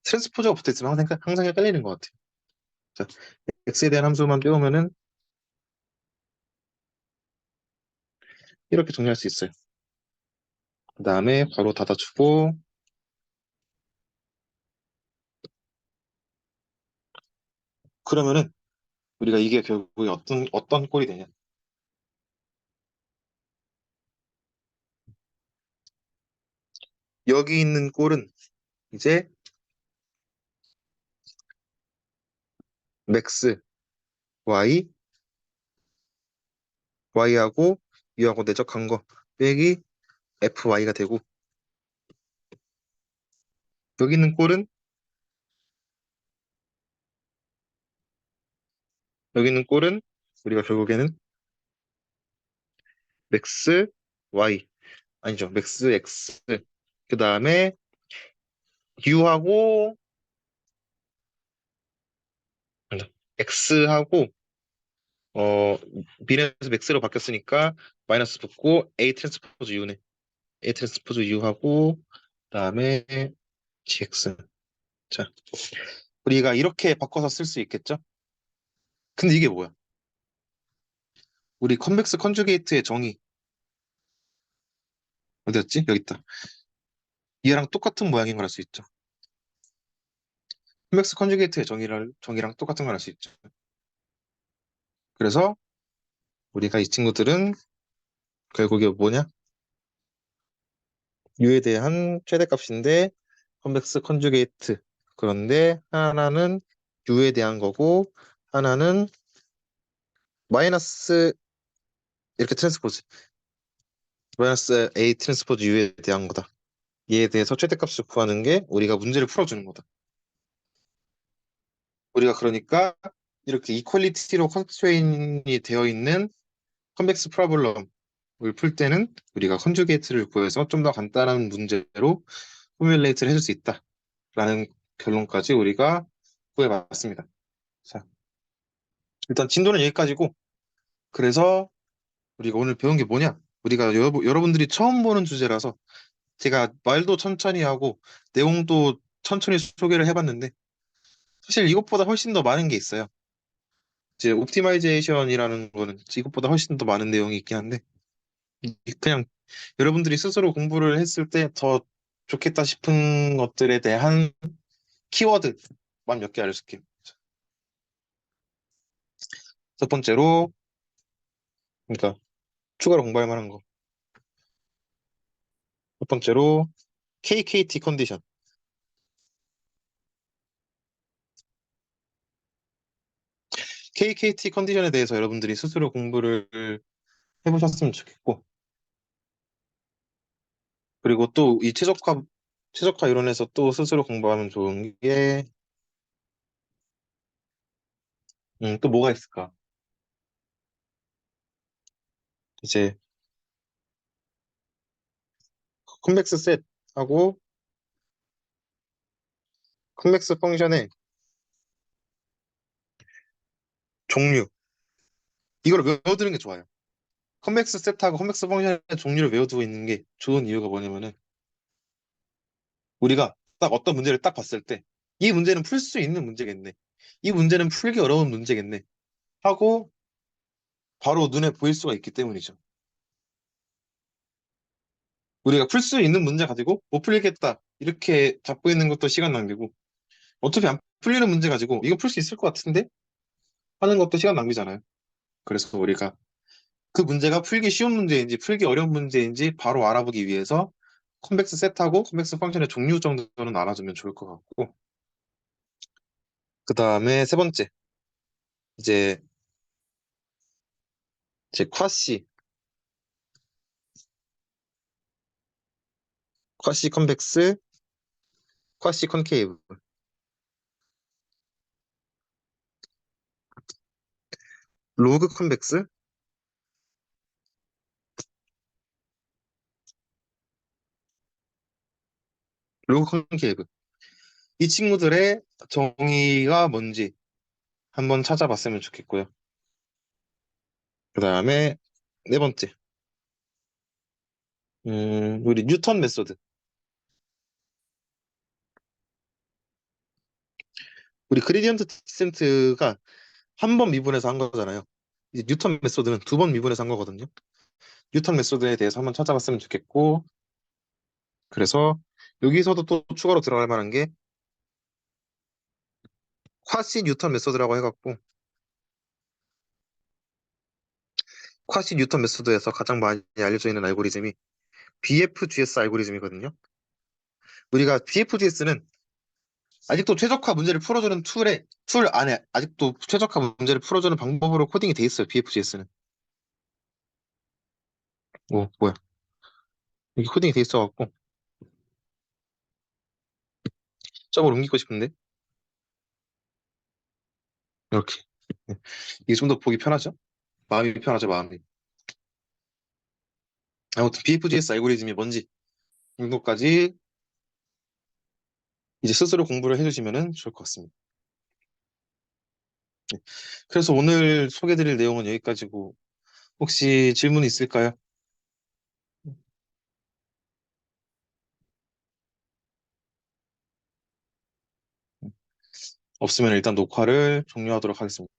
트랜스포즈가 붙어있으면 항상 헷갈리는 것 같아요. 자, x에 대한 함수만 빼오면은 이렇게 정리할 수 있어요. 그 다음에 바로 닫아주고 그러면은 우리가 이게 결국에 어떤 꼴이 되냐? 여기 있는 꼴은 이제 맥스 y y하고 u하고 내적한 거 빼기 fy가 되고 여기 있는 꼴은 여기 있는 꼴은 우리가 결국에는 맥스 y 아니죠 맥스 x 그 다음에 u하고 아니죠. x하고 어 미래에서 맥스로 바뀌었으니까 마이너스 붙고 a 트랜스포즈 u네 a 트랜스포즈 u하고 그다음에 gx 자 우리가 이렇게 바꿔서 쓸 수 있겠죠? 근데 이게 뭐야? 우리 컨벡스 컨주게이트의 정의 어디였지? 여기 있다. 얘랑 똑같은 모양인 걸 알 수 있죠. 컨벡스 컨주게이트의 정의랑 똑같은 걸 알 수 있죠. 그래서 우리가 이 친구들은 결국에 뭐냐? U에 대한 최대값인데 컨벡스 컨주게이트. 그런데 하나는 U에 대한 거고 하나는 마이너스 이렇게 트랜스포즈 마이너스 A 트랜스포즈 U에 대한 거다. 얘에 대해서 최대값을 구하는 게 우리가 문제를 풀어주는 거다. 우리가 그러니까 이렇게 이퀄리티로 컨스트레인이 되어 있는 컨벡스 프로블럼을 풀 때는 우리가 컨주게이트를 구해서 좀 더 간단한 문제로 포뮬레이트를 해줄 수 있다라는 결론까지 우리가 구해봤습니다. 자, 일단 진도는 여기까지고, 그래서 우리가 오늘 배운 게 뭐냐? 우리가 여러분들이 처음 보는 주제라서 제가 말도 천천히 하고 내용도 천천히 소개를 해봤는데, 사실 이것보다 훨씬 더 많은 게 있어요. 이제 옵티마이제이션이라는 거는 이것보다 훨씬 더 많은 내용이 있긴 한데, 그냥 여러분들이 스스로 공부를 했을 때 더 좋겠다 싶은 것들에 대한 키워드만 몇 개 알려줄게요. 첫 번째로, 그러니까 추가로 공부할 만한 거. 첫 번째로 KKT 컨디션. KKT 컨디션에 대해서 여러분들이 스스로 공부를 해보셨으면 좋겠고, 그리고 또 이 최적화 이론에서 또 스스로 공부하면 좋은 게, 또 뭐가 있을까? 이제 컨벡스 셋하고 컨벡스 펑션의 종류. 이걸 외워두는 게 좋아요. 컨벡스 셋하고 컨벡스 펑션의 종류를 외워두고 있는 게 좋은 이유가 뭐냐면은, 우리가 딱 어떤 문제를 딱 봤을 때 이 문제는 풀 수 있는 문제겠네, 이 문제는 풀기 어려운 문제겠네 하고 바로 눈에 보일 수가 있기 때문이죠. 우리가 풀 수 있는 문제 가지고 못 풀리겠다 이렇게 잡고 있는 것도 시간 낭비고, 어차피 안 풀리는 문제 가지고 이거 풀 수 있을 것 같은데 하는 것도 시간 낭비잖아요. 그래서 우리가 그 문제가 풀기 쉬운 문제인지 풀기 어려운 문제인지 바로 알아보기 위해서 컨벡스 셋하고 컨벡스 펑션의 종류 정도는 알아두면 좋을 것 같고, 그 다음에 세 번째, 이제 쿼시, 쿼시 컨벡스, 쿼시 컨케이브, 로그 컨벡스, 로그 컨케이브. 이 친구들의 정의가 뭔지 한번 찾아봤으면 좋겠고요. 그 다음에 네 번째, 우리 뉴턴 메소드. 우리 그레디언트 디센트가 한 번 미분해서 한 거잖아요. 이제 뉴턴 메소드는 두 번 미분해서 한 거거든요. 뉴턴 메소드에 대해서 한번 찾아봤으면 좋겠고, 그래서 여기서도 또 추가로 들어갈 만한 게 쿼시 뉴턴 메소드라고 해갖고, 쿼시 뉴턴 메소드에서 가장 많이 알려져 있는 알고리즘이 BFGS 알고리즘이거든요. 우리가 BFGS는 아직도 최적화 문제를 풀어주는 툴 안에 아직도 최적화 문제를 풀어주는 방법으로 코딩이 돼 있어요. BFGS는. 오, 뭐야? 이게 코딩이 돼 있어갖고 점을 옮기고 싶은데 이렇게. 네. 이게 좀 더 보기 편하죠? 마음이 편하죠, 마음이. 아무튼 BFGS 알고리즘이 뭔지 이것까지 이제 스스로 공부를 해주시면 좋을 것 같습니다. 네. 그래서 오늘 소개드릴 내용은 여기까지고, 혹시 질문 있을까요? 없으면 일단 녹화를 종료하도록 하겠습니다.